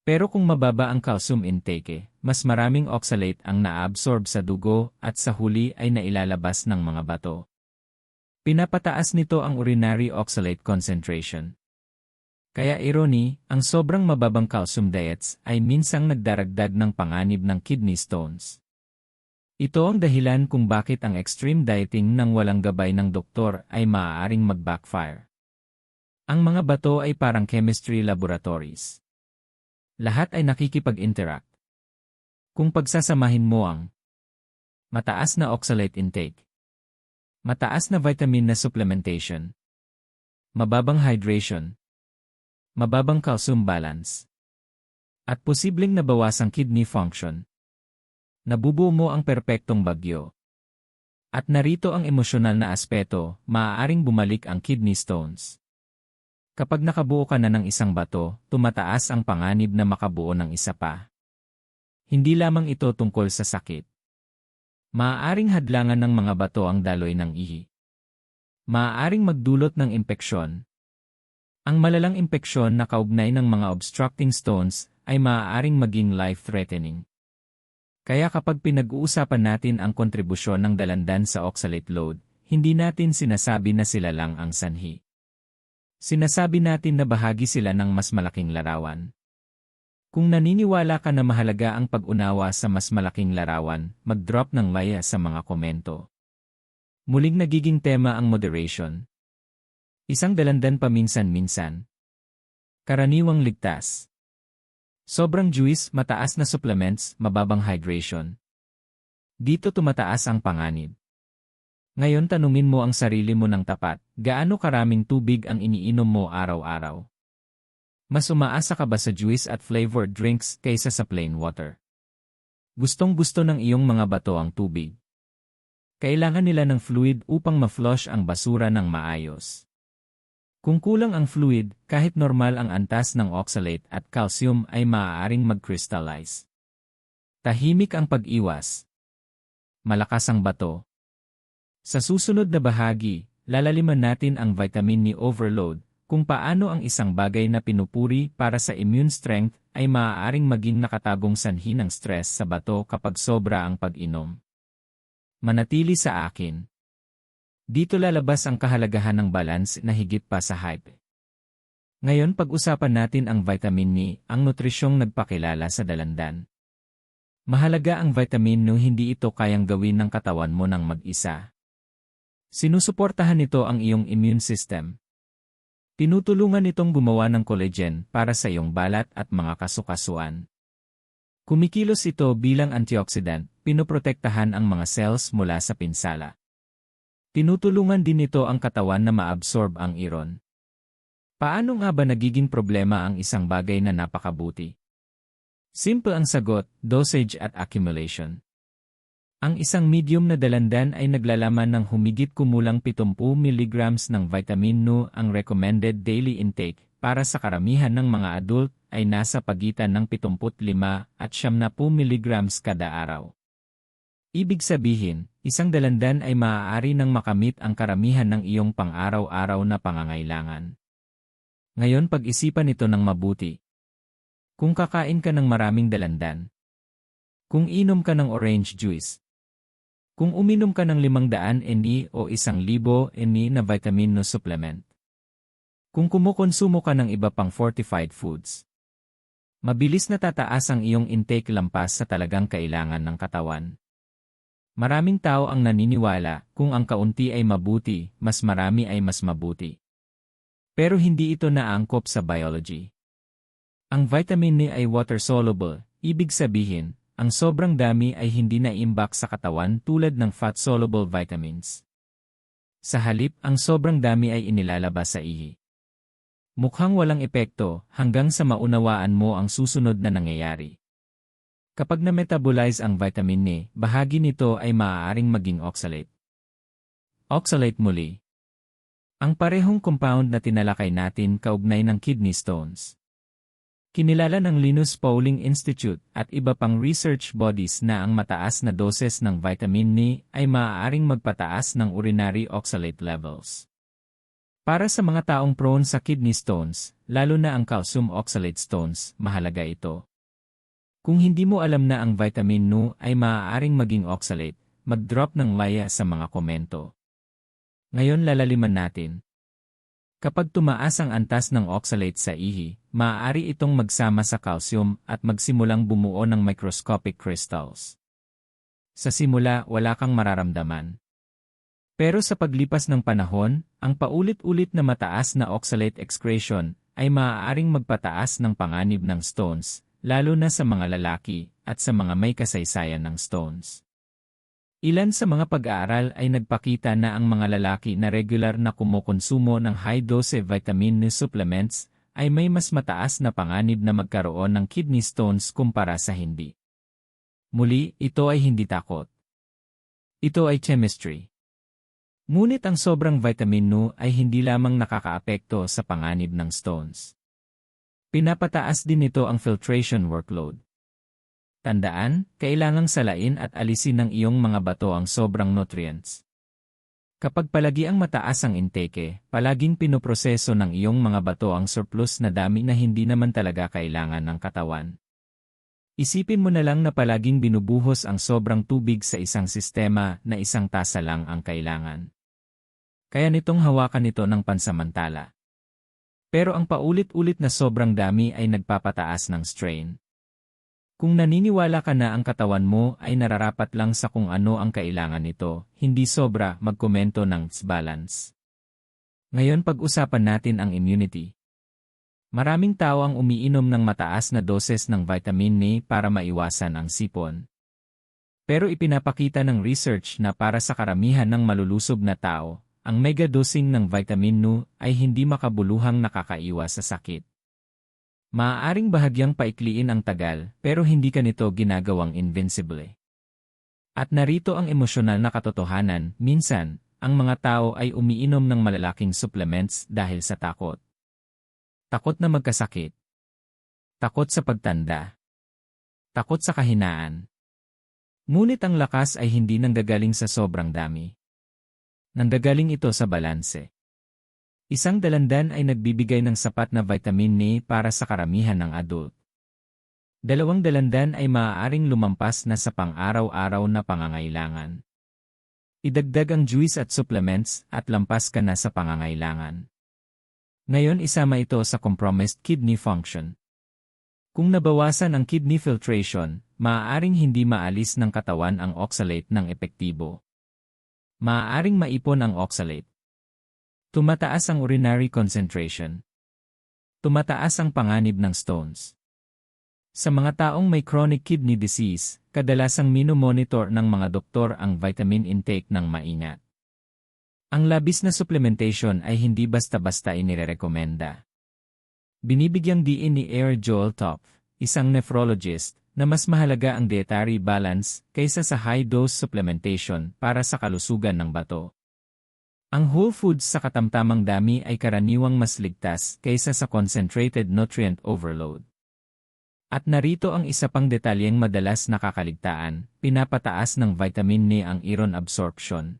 A: Pero kung mababa ang calcium intake, mas maraming oxalate ang na-absorb sa dugo at sa huli ay nailalabas ng mga bato. Pinapataas nito ang urinary oxalate concentration. Kaya irony, ang sobrang mababang calcium diets ay minsang nagdaragdag ng panganib ng kidney stones. Ito ang dahilan kung bakit ang extreme dieting ng walang gabay ng doktor ay maaaring mag-backfire. Ang mga bato ay parang chemistry laboratories. Lahat ay nakikipag-interact. Kung pagsasamahin mo ang mataas na oxalate intake, mataas na vitamin na supplementation, mababang hydration, mababang calcium balance, at posibleng nabawasang kidney function, nabubuo mo ang perpektong bagyo. At narito ang emosyonal na aspeto, maaaring bumalik ang kidney stones. Kapag nakabuo ka na ng isang bato, tumataas ang panganib na makabuo ng isa pa. Hindi lamang ito tungkol sa sakit. Maaaring hadlangan ng mga bato ang daloy ng ihi. Maaaring magdulot ng impeksyon. Ang malalang impeksyon na kaugnay ng mga obstructing stones ay maaaring maging life-threatening. Kaya kapag pinag-uusapan natin ang kontribusyon ng dalandan sa oxalate load, hindi natin sinasabi na sila lang ang sanhi. Sinasabi natin na bahagi sila ng mas malaking larawan. Kung naniniwala ka na mahalaga ang pag-unawa sa mas malaking larawan, mag-drop ng like sa mga komento. Muling nagiging tema ang moderation. Isang dalandan paminsan-minsan. Karaniwang ligtas. Sobrang juice, mataas na supplements, mababang hydration. Dito tumataas ang panganib. Ngayon tanungin mo ang sarili mo ng tapat, gaano karaming tubig ang iniinom mo araw-araw? Mas umaasa ka ba sa juice at flavored drinks kaysa sa plain water? Gustong-gusto ng iyong mga bato ang tubig. Kailangan nila ng fluid upang ma-flush ang basura ng maayos. Kung kulang ang fluid, kahit normal ang antas ng oxalate at calcium ay maaaring mag-crystallize. Tahimik ang pag-iwas. Malakas ang bato. Sa susunod na bahagi, lalaliman natin ang vitamin ni overload, kung paano ang isang bagay na pinupuri para sa immune strength ay maaaring maging nakatagong sanhi ng stress sa bato kapag sobra ang pag-inom. Manatili sa akin. Dito lalabas ang kahalagahan ng balance na higit pa sa hype. Ngayon pag-usapan natin ang vitamin ni, ang nutrisyong nagpakilala sa dalandan. Mahalaga ang vitamin no, hindi ito kayang gawin ng katawan mo ng mag-isa. Sinusuportahan nito ang iyong immune system. Tinutulungan itong gumawa ng collagen para sa iyong balat at mga kasukasuan. Kumikilos ito bilang antioxidant, pinoprotektahan ang mga cells mula sa pinsala. Tinutulungan din ito ang katawan na maabsorb ang iron. Paano nga ba nagiging problema ang isang bagay na napakabuti? Simple ang sagot, dosage at accumulation. Ang isang medium na dalandan ay naglalaman ng humigit kumulang 70 mg ng vitamin No. Ang recommended daily intake para sa karamihan ng mga adult ay nasa pagitan ng 75 at 70 mg kada araw. Ibig sabihin, isang dalandan ay maaari nang makamit ang karamihan ng iyong pang-araw-araw na pangangailangan. Ngayon pag-isipan ito ng mabuti. Kung kakain ka ng maraming dalandan, kung inom ka ng orange juice, kung uminom ka ng 500 ml o 1,000 ml na vitamin No supplement, kung kumukonsumo ka ng iba pang fortified foods, mabilis na tataas ang iyong intake lampas sa talagang kailangan ng katawan. Maraming tao ang naniniwala kung ang kaunti ay mabuti, mas marami ay mas mabuti. Pero hindi ito naangkop sa biology. Ang vitamin ni ay water-soluble, ibig sabihin, ang sobrang dami ay hindi naiimbak sa katawan tulad ng fat-soluble vitamins. Sa halip, ang sobrang dami ay inilalabas sa ihi. Mukhang walang epekto hanggang sa maunawaan mo ang susunod na nangyayari. Kapag na-metabolize ang vitamin ni, bahagi nito ay maaaring maging oxalate. Oxalate muli. Ang parehong compound na tinalakay natin kaugnay ng kidney stones. Kinilala ng Linus Pauling Institute at iba pang research bodies na ang mataas na doses ng vitamin ni ay maaaring magpataas ng urinary oxalate levels. Para sa mga taong prone sa kidney stones, lalo na ang calcium oxalate stones, mahalaga ito. Kung hindi mo alam na ang vitamin No ay maaaring maging oxalate, mag-drop ng laya sa mga komento. Ngayon lalaliman natin. Kapag tumaas ang antas ng oxalate sa ihi, maaari itong magsama sa calcium at magsimulang bumuo ng microscopic crystals. Sa simula, wala kang mararamdaman. Pero sa paglipas ng panahon, ang paulit-ulit na mataas na oxalate excretion ay maaaring magpataas ng panganib ng stones, lalo na sa mga lalaki at sa mga may kasaysayan ng stones. Ilan sa mga pag-aaral ay nagpakita na ang mga lalaki na regular na kumukonsumo ng high-dose vitamin ni supplements ay may mas mataas na panganib na magkaroon ng kidney stones kumpara sa hindi. Muli, ito ay hindi takot. Ito ay chemistry. Ngunit ang sobrang vitamin No ay hindi lamang nakakaapekto sa panganib ng stones. Pinapataas din nito ang filtration workload. Tandaan, kailangang salain at alisin ng iyong mga bato ang sobrang nutrients. Kapag palagi ang mataas ang intake, palaging pinoproseso ng iyong mga bato ang surplus na dami na hindi naman talaga kailangan ng katawan. Isipin mo na lang na palaging binubuhos ang sobrang tubig sa isang sistema na isang tasa lang ang kailangan. Kaya nitong hawakan ito ng pansamantala. Pero ang paulit-ulit na sobrang dami ay nagpapataas ng strain. Kung naniniwala ka na ang katawan mo ay nararapat lang sa kung ano ang kailangan nito, hindi sobra, magkomento ng balance. Ngayon pag-usapan natin ang immunity. Maraming tao ang umiinom ng mataas na doses ng vitamin ni para maiwasan ang sipon. Pero ipinapakita ng research na para sa karamihan ng malulusob na tao, ang mega dosing ng vitamin No ay hindi makabuluhang nakakaiwas sa sakit. Maaaring bahagyang paikliin ang tagal, pero hindi ka nito ginagawang invincible. At narito ang emosyonal na katotohanan, minsan, ang mga tao ay umiinom ng malalaking supplements dahil sa takot. Takot na magkasakit. Takot sa pagtanda. Takot sa kahinaan. Ngunit ang lakas ay hindi nanggagaling sa sobrang dami. Nanggagaling ito sa balanse. Isang dalandan ay nagbibigay ng sapat na vitamin A para sa karamihan ng adult. Dalawang dalandan ay maaaring lumampas na sa pang-araw-araw na pangangailangan. Idagdag ang juice at supplements at lampas ka na sa pangangailangan. Ngayon isama ito sa compromised kidney function. Kung nabawasan ang kidney filtration, maaaring hindi maalis ng katawan ang oxalate ng epektibo. Maaaring maipon ang oxalate. Tumataas ang urinary concentration. Tumataas ang panganib ng stones. Sa mga taong may chronic kidney disease, kadalasang minomonitor ng mga doktor ang vitamin intake ng maingat. Ang labis na supplementation ay hindi basta-basta inirekomenda. Binibigyang diin ni Air Joel Topf, isang nephrologist, na mas mahalaga ang dietary balance kaysa sa high-dose supplementation para sa kalusugan ng bato. Ang whole foods sa katamtamang dami ay karaniwang mas ligtas kaysa sa concentrated nutrient overload. At narito ang isa pang detalyeng madalas nakakaligtaan, pinapataas ng vitamin A ang iron absorption.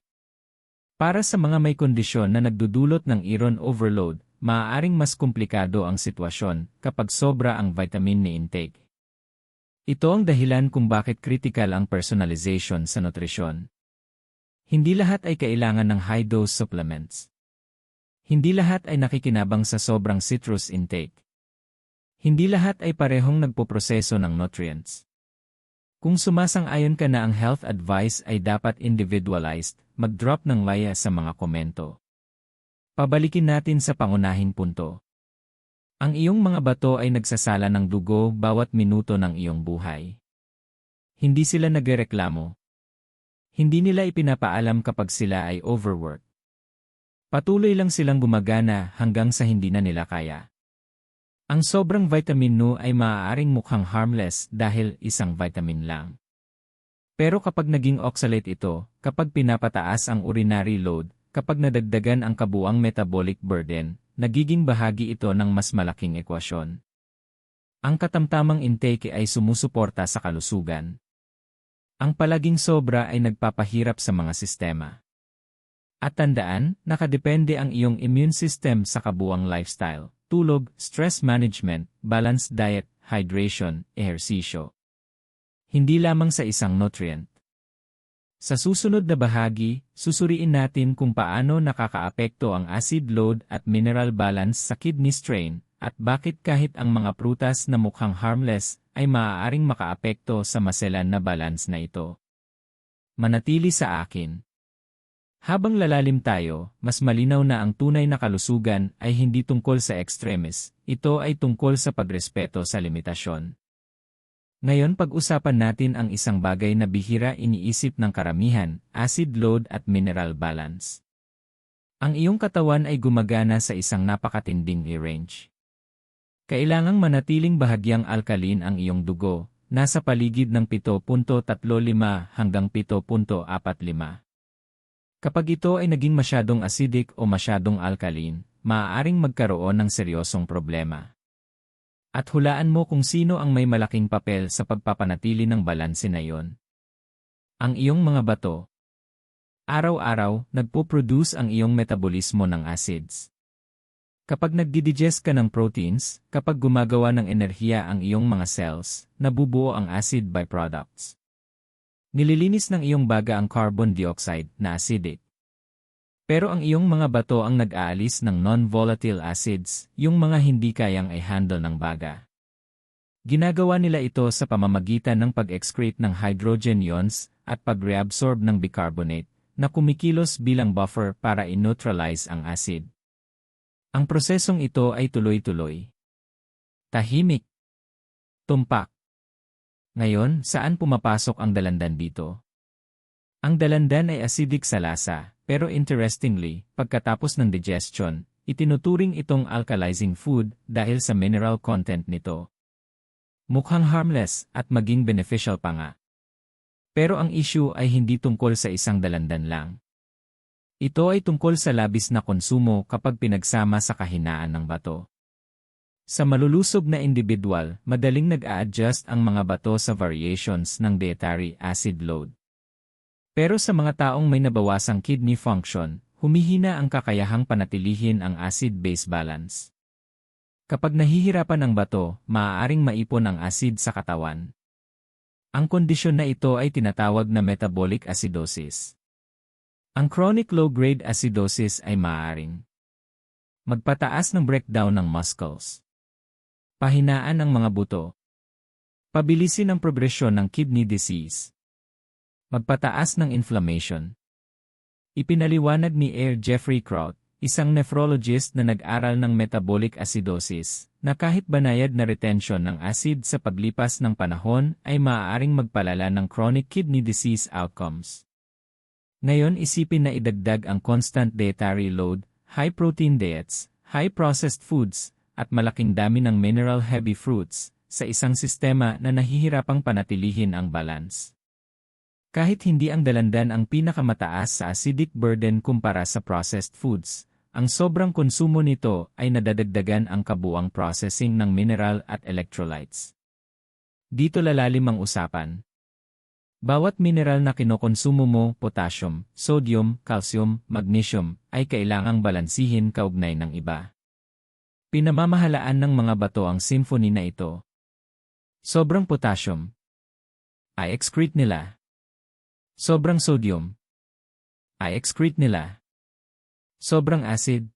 A: Para sa mga may kondisyon na nagdudulot ng iron overload, maaaring mas komplikado ang sitwasyon kapag sobra ang vitamin A intake. Ito ang dahilan kung bakit critical ang personalization sa nutrisyon. Hindi lahat ay kailangan ng high-dose supplements. Hindi lahat ay nakikinabang sa sobrang citrus intake. Hindi lahat ay parehong nagpoproseso ng nutrients. Kung sumasang-ayon ka na ang health advice ay dapat individualized, mag-drop ng laya sa mga komento. Pabalikin natin sa pangunahing punto. Ang iyong mga bato ay nagsasala ng dugo bawat minuto ng iyong buhay. Hindi sila nagrereklamo. Hindi nila ipinapaalam kapag sila ay overworked. Patuloy lang silang gumagana hanggang sa hindi na nila kaya. Ang sobrang vitamin No ay maaaring mukhang harmless dahil isang vitamin lang. Pero kapag naging oxalate ito, kapag pinapataas ang urinary load, kapag nadagdagan ang kabuang metabolic burden, nagiging bahagi ito ng mas malaking ekwasyon. Ang katamtamang intake ay sumusuporta sa kalusugan. Ang palaging sobra ay nagpapahirap sa mga sistema. At tandaan, nakadepende ang iyong immune system sa kabuang lifestyle. Tulog, stress management, balanced diet, hydration, ehersisyo. Hindi lamang sa isang nutrient. Sa susunod na bahagi, susuriin natin kung paano nakakaapekto ang acid load at mineral balance sa kidney strain, at bakit kahit ang mga prutas na mukhang harmless ay maaaring makaapekto sa maselan na balance na ito. Manatili sa akin. Habang lalalim tayo, mas malinaw na ang tunay na kalusugan ay hindi tungkol sa extremis, ito ay tungkol sa pagrespeto sa limitasyon. Ngayon pag-usapan natin ang isang bagay na bihira iniisip ng karamihan, acid load at mineral balance. Ang iyong katawan ay gumagana sa isang napakatinding range. Kailangang manatiling bahagyang alkaline ang iyong dugo, nasa paligid ng 7.35 hanggang 7.45. Kapag ito ay naging masyadong acidic o masyadong alkaline, maaaring magkaroon ng seryosong problema. At hulaan mo kung sino ang may malaking papel sa pagpapanatili ng balanse na iyon. Ang iyong mga bato. Araw-araw, nagpo-produce ang iyong metabolismo ng acids. Kapag nagdidigest ka ng proteins, kapag gumagawa ng enerhiya ang iyong mga cells, nabubuo ang acid byproducts. Nililinis ng iyong baga ang carbon dioxide na acidic. Pero ang iyong mga bato ang nag-aalis ng non-volatile acids, yung mga hindi kayang i-handle ng baga. Ginagawa nila ito sa pamamagitan ng pag-excrete ng hydrogen ions at pag-reabsorb ng bicarbonate, na kumikilos bilang buffer para i-neutralize ang acid. Ang prosesong ito ay tuloy-tuloy. Tahimik. Tumpak. Ngayon, saan pumapasok ang dalandan dito? Ang dalandan ay acidic sa lasa, pero interestingly, pagkatapos ng digestion, itinuturing itong alkalizing food dahil sa mineral content nito. Mukhang harmless at maging beneficial pa nga. Pero ang issue ay hindi tungkol sa isang dalandan lang. Ito ay tungkol sa labis na konsumo kapag pinagsama sa kahinaan ng bato. Sa malulusob na individual, madaling nag-a-adjust ang mga bato sa variations ng dietary acid load. Pero sa mga taong may nabawasang kidney function, humihina ang kakayahang panatilihin ang acid-base balance. Kapag nahihirapan ang bato, maaaring maipon ang acid sa katawan. Ang kondisyon na ito ay tinatawag na metabolic acidosis. Ang chronic low-grade acidosis ay maaaring magpataas ng breakdown ng muscles, pahinaan ng mga buto, pabilisin ang progresyon ng kidney disease, magpataas ng inflammation. Ipinaliwanag ni Jeffrey Kraut, isang nephrologist na nag-aral ng metabolic acidosis, na kahit banayad na retention ng acid sa paglipas ng panahon ay maaaring magpalala ng chronic kidney disease outcomes. Ngayon isipin na idagdag ang constant dietary load, high-protein diets, high-processed foods, at malaking dami ng mineral-heavy fruits sa isang sistema na nahihirapang panatilihin ang balance. Kahit hindi ang dalandan ang pinakamataas sa acidic burden kumpara sa processed foods, ang sobrang konsumo nito ay nadadagdagan ang kabuang processing ng mineral at electrolytes. Dito lalalim ang usapan. Bawat mineral na kinokonsumo mo, potassium, sodium, calcium, magnesium, ay kailangang balansihin kaugnay ng iba. Pinamamahalaan ng mga bato ang symphony na ito. Sobrang potassium, ay excrete nila. Sobrang sodium, ay excrete nila. Sobrang acid,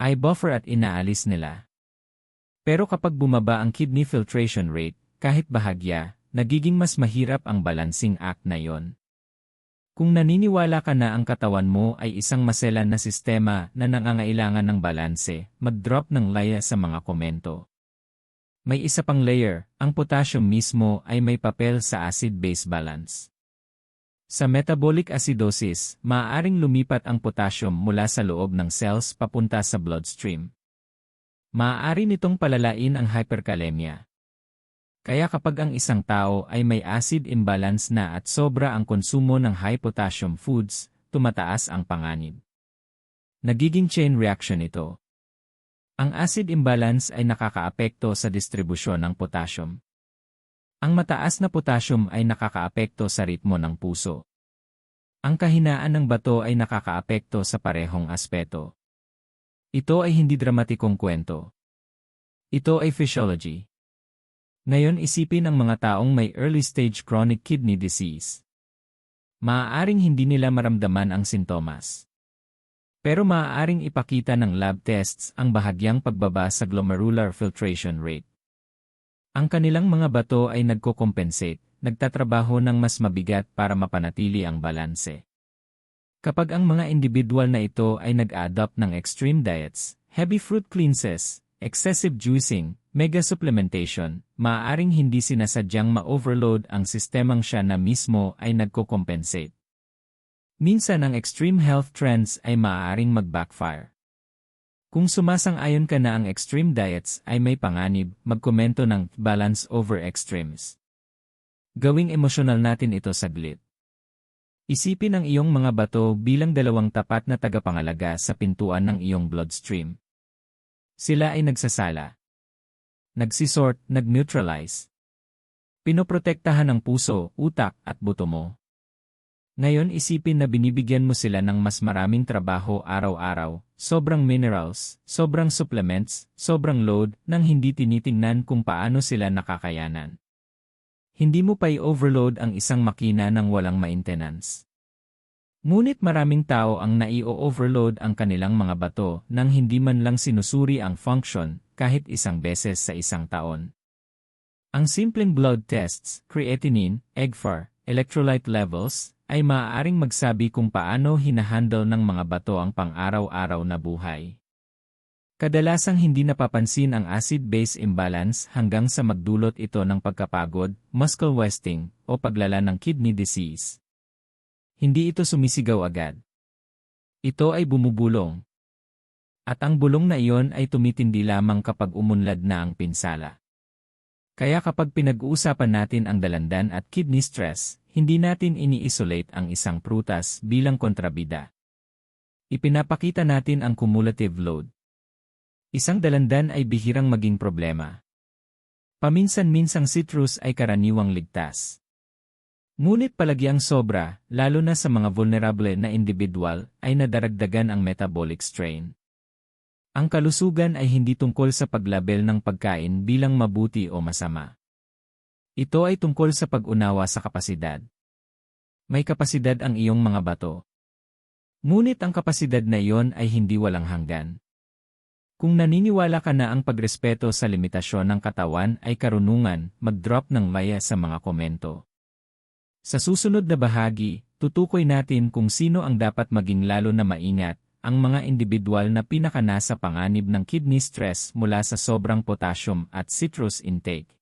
A: ay buffer at inaalis nila. Pero kapag bumaba ang kidney filtration rate, kahit bahagya, nagiging mas mahirap ang balancing act na yon. Kung naniniwala ka na ang katawan mo ay isang maselan na sistema na nangangailangan ng balanse, mag-drop ng laya sa mga komento. May isa pang layer, ang potassium mismo ay may papel sa acid-base balance. Sa metabolic acidosis, maaaring lumipat ang potassium mula sa loob ng cells papunta sa bloodstream. Maaari nitong palalain ang hyperkalemia. Kaya kapag ang isang tao ay may acid imbalance na at sobra ang konsumo ng high potassium foods, tumataas ang panganib. Nagiging chain reaction ito. Ang acid imbalance ay nakakaapekto sa distribusyon ng potassium. Ang mataas na potassium ay nakakaapekto sa ritmo ng puso. Ang kahinaan ng bato ay nakakaapekto sa parehong aspeto. Ito ay hindi dramatikong kwento. Ito ay physiology. Ngayon isipin ang mga taong may early-stage chronic kidney disease. Maaaring hindi nila maramdaman ang sintomas. Pero maaaring ipakita ng lab tests ang bahagyang pagbaba sa glomerular filtration rate. Ang kanilang mga bato ay nagko-compensate, nagtatrabaho ng mas mabigat para mapanatili ang balanse. Kapag ang mga individual na ito ay nag-adopt ng extreme diets, heavy fruit cleanses, excessive juicing, mega supplementation, maaaring hindi sinasadyang ma-overload ang sistemang siya na mismo ay nagko-compensate. Minsan ang extreme health trends ay maaaring mag-backfire. Kung sumasang-ayon ka na ang extreme diets ay may panganib, magkomento ng balance over extremes. Gawing emosyonal natin ito saglit. Isipin ang iyong mga bato bilang dalawang tapat na tagapangalaga sa pintuan ng iyong bloodstream. Sila ay nagsasala, nagsisort, nag-neutralize. Pinoprotektahan ng puso, utak at buto mo. Ngayon isipin na binibigyan mo sila ng mas maraming trabaho araw-araw, sobrang minerals, sobrang supplements, sobrang load, nang hindi tinitingnan kung paano sila nakakayanan. Hindi mo pa i-overload ang isang makina ng walang maintenance. Ngunit maraming tao ang nai-overload ang kanilang mga bato nang hindi man lang sinusuri ang function kahit isang beses sa isang taon. Ang simpleng blood tests, creatinine, eGFR, electrolyte levels, ay maaaring magsabi kung paano hinahandle ng mga bato ang pang-araw-araw na buhay. Kadalasang hindi napapansin ang acid-base imbalance hanggang sa magdulot ito ng pagkapagod, muscle wasting, o paglala ng kidney disease. Hindi ito sumisigaw agad. Ito ay bumubulong. At ang bulong na iyon ay tumitindi lamang kapag umunlad na ang pinsala. Kaya kapag pinag-uusapan natin ang dalandan at kidney stress, Hindi natin ini-isolate ang isang prutas bilang kontrabida. Ipinapakita natin ang cumulative load. Isang dalandan ay bihirang maging problema. Paminsan-minsang citrus ay karaniwang ligtas. Ngunit palagyang sobra, lalo na sa mga vulnerable na individual, ay nadaragdagan ang metabolic strain. Ang kalusugan ay hindi tungkol sa paglabel ng pagkain bilang mabuti o masama. Ito ay tungkol sa pag-unawa sa kapasidad. May kapasidad ang iyong mga bato. Ngunit ang kapasidad na iyon ay hindi walang hanggan. Kung naniniwala ka na ang pagrespeto sa limitasyon ng katawan ay karunungan, mag-drop ng maya sa mga komento. Sa susunod na bahagi, tutukoy natin kung sino ang dapat maging lalo na maingat, ang mga individual na pinakanasa panganib ng kidney stress mula sa sobrang potassium at citrus intake.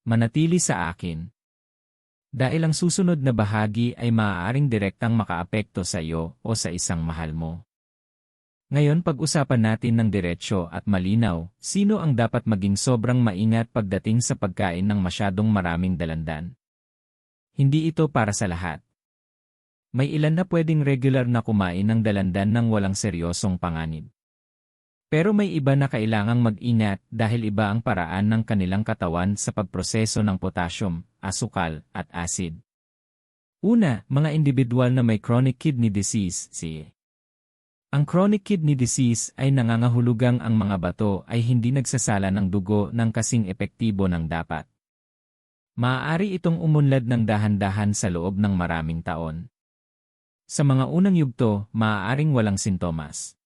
A: Manatili sa akin. Dahil ang susunod na bahagi ay maaaring direktang makaapekto sa iyo o sa isang mahal mo. Ngayon pag-usapan natin ng diretsyo at malinaw, sino ang dapat maging sobrang maingat pagdating sa pagkain ng masyadong maraming dalandan. Hindi ito para sa lahat. May ilan na pwedeng regular na kumain ng dalandan ng walang seryosong panganib. Pero may iba na kailangang mag-ingat dahil iba ang paraan ng kanilang katawan sa pagproseso ng potassium, asukal, at acid. Una, mga individual na may chronic kidney disease, Ang chronic kidney disease ay nangangahulugang ang mga bato ay hindi nagsasala ng dugo ng kasing epektibo ng dapat. Maaari itong umunlad ng dahan-dahan sa loob ng maraming taon. Sa mga unang yugto, maaaring walang sintomas.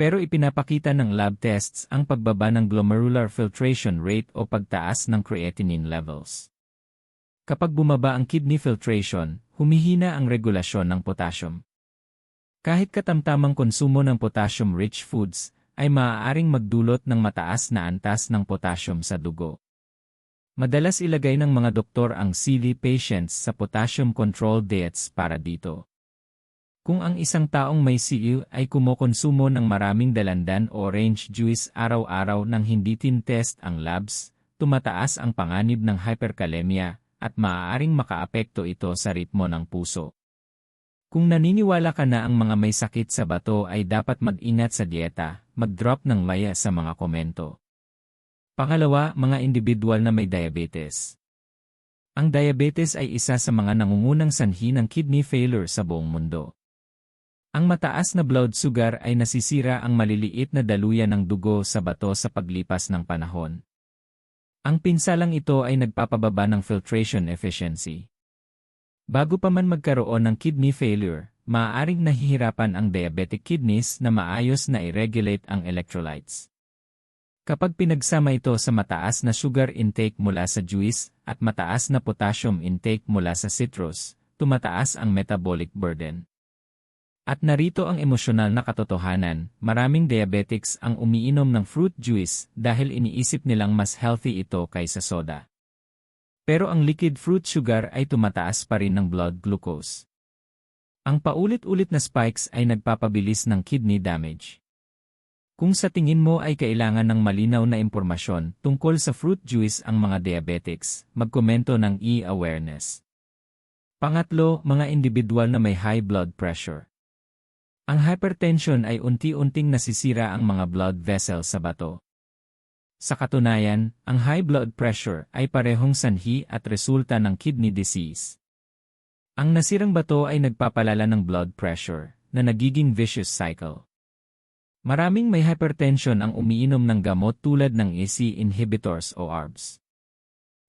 A: Pero ipinapakita ng lab tests ang pagbaba ng glomerular filtration rate o pagtaas ng creatinine levels. Kapag bumaba ang kidney filtration, humihina ang regulasyon ng potassium. Kahit katamtamang konsumo ng potassium-rich foods, ay maaaring magdulot ng mataas na antas ng potassium sa dugo. Madalas ilagay ng mga doktor ang CLE patients sa potassium-controlled diets para dito. Kung ang isang taong may CLE ay kumokonsumo ng maraming dalandan o orange juice araw-araw nang hindi tin-test ang labs, tumataas ang panganib ng hyperkalemia at maaaring makaapekto ito sa ritmo ng puso. Kung naniniwala ka na ang mga may sakit sa bato ay dapat mag-ingat sa dieta, mag-drop ng maya sa mga komento. Pangalawa, mga individual na may diabetes. Ang diabetes ay isa sa mga nangungunang sanhi ng kidney failure sa buong mundo. Ang mataas na blood sugar ay nasisira ang maliliit na daluyan ng dugo sa bato sa paglipas ng panahon. Ang pinsalang ito ay nagpapababa ng filtration efficiency. Bago pa man magkaroon ng kidney failure, maaaring nahihirapan ang diabetic kidneys na maayos na i-regulate ang electrolytes. Kapag pinagsama ito sa mataas na sugar intake mula sa juice at mataas na potassium intake mula sa citrus, tumataas ang metabolic burden. At narito ang emosyonal na katotohanan, maraming diabetics ang umiinom ng fruit juice dahil iniisip nilang mas healthy ito kaysa soda. Pero ang liquid fruit sugar ay tumataas pa rin ng blood glucose. Ang paulit-ulit na spikes ay nagpapabilis ng kidney damage. Kung sa tingin mo ay kailangan ng malinaw na impormasyon tungkol sa fruit juice ang mga diabetics, magkomento ng e-awareness. Pangatlo, mga individual na may high blood pressure. Ang hypertension ay unti-unting nasisira ang mga blood vessels sa bato. Sa katunayan, ang high blood pressure ay parehong sanhi at resulta ng kidney disease. Ang nasirang bato ay nagpapalala ng blood pressure, na nagiging vicious cycle. Maraming may hypertension ang umiinom ng gamot tulad ng ACE inhibitors o ARBs.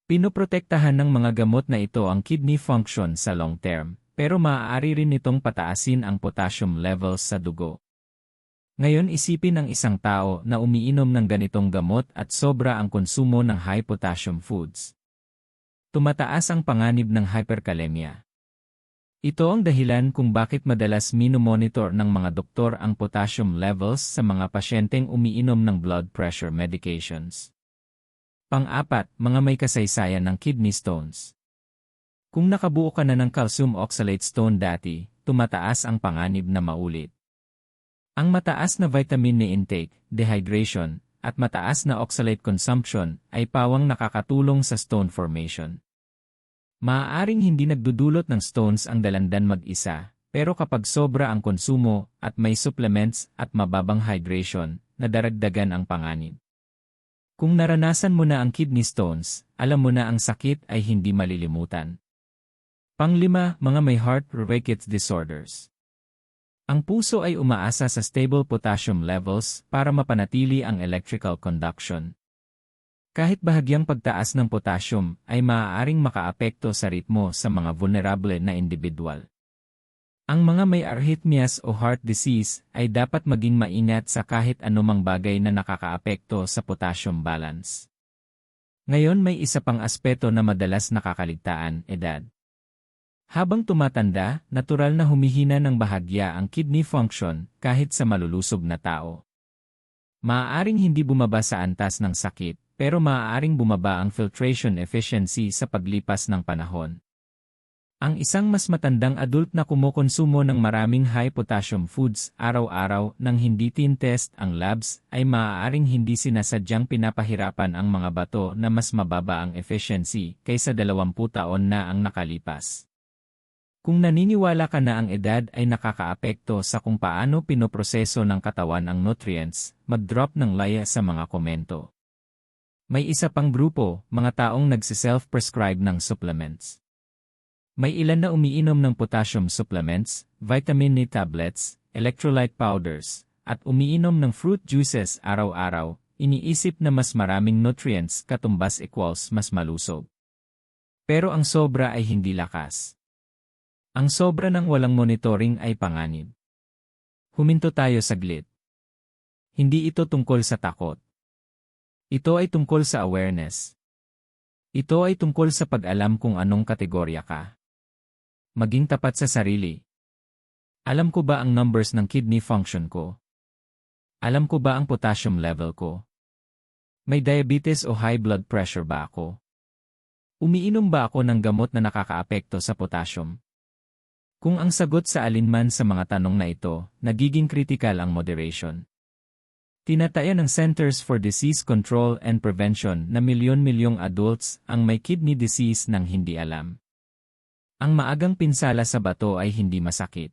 A: Pinoprotektahan ng mga gamot na ito ang kidney function sa long term, pero maaari rin itong pataasin ang potassium levels sa dugo. Ngayon isipin ang isang tao na umiinom ng ganitong gamot at sobra ang konsumo ng high potassium foods. Tumataas ang panganib ng hyperkalemia. Ito ang dahilan kung bakit madalas minomonitor ng mga doktor ang potassium levels sa mga pasyenteng umiinom ng blood pressure medications. Pang-apat, mga may kasaysayan ng kidney stones. Kung nakabuo ka na ng calcium oxalate stone dati, tumataas ang panganib na maulit. Ang mataas na vitamin D intake, dehydration, at mataas na oxalate consumption ay pawang nakakatulong sa stone formation. Maaaring hindi nagdudulot ng stones ang dalandan mag-isa, pero kapag sobra ang konsumo at may supplements at mababang hydration, nadaragdagan ang panganib. Kung naranasan mo na ang kidney stones, alam mo na ang sakit ay hindi malilimutan. Panglima, mga may heart rickets disorders. Ang puso ay umaasa sa stable potassium levels para mapanatili ang electrical conduction. Kahit bahagyang pagtaas ng potassium ay maaaring makaapekto sa ritmo sa mga vulnerable na individual. Ang mga may arrhythmias o heart disease ay dapat maging maingat sa kahit anumang bagay na nakakaapekto sa potassium balance. Ngayon may isa pang aspeto na madalas nakakaligtaan, edad. Habang tumatanda, natural na humihina ng bahagya ang kidney function kahit sa malulusog na tao. Maaaring hindi bumaba sa antas ng sakit, pero maaaring bumaba ang filtration efficiency sa paglipas ng panahon. Ang isang mas matandang adult na kumukonsumo ng maraming high potassium foods araw-araw nang hindi tin-test ang labs ay maaaring hindi sinasadyang pinapahirapan ang mga bato na mas mababa ang efficiency kaysa 20 taon na ang nakalipas. Kung naniniwala ka na ang edad ay nakakaapekto sa kung paano pinoproseso ng katawan ang nutrients, mag-drop ng laya sa mga komento. May isa pang grupo, mga taong nagsi-self-prescribe ng supplements. May ilan na umiinom ng potassium supplements, vitamin D tablets, electrolyte powders, at umiinom ng fruit juices araw-araw, iniisip na mas maraming nutrients katumbas equals mas malusog. Pero ang sobra ay hindi lakas. Ang sobra ng walang monitoring ay panganib. Huminto tayo saglit. Hindi ito tungkol sa takot. Ito ay tungkol sa awareness. Ito ay tungkol sa pag-alam kung anong kategorya ka. Maging tapat sa sarili. Alam ko ba ang numbers ng kidney function ko? Alam ko ba ang potassium level ko? May diabetes o high blood pressure ba ako? Umiinom ba ako ng gamot na nakakaapekto sa potassium? Kung ang sagot sa alinman sa mga tanong na ito, nagiging critical ang moderation. Tinataya ng Centers for Disease Control and Prevention na milyon-milyong adults ang may kidney disease nang hindi alam. Ang maagang pinsala sa bato ay hindi masakit.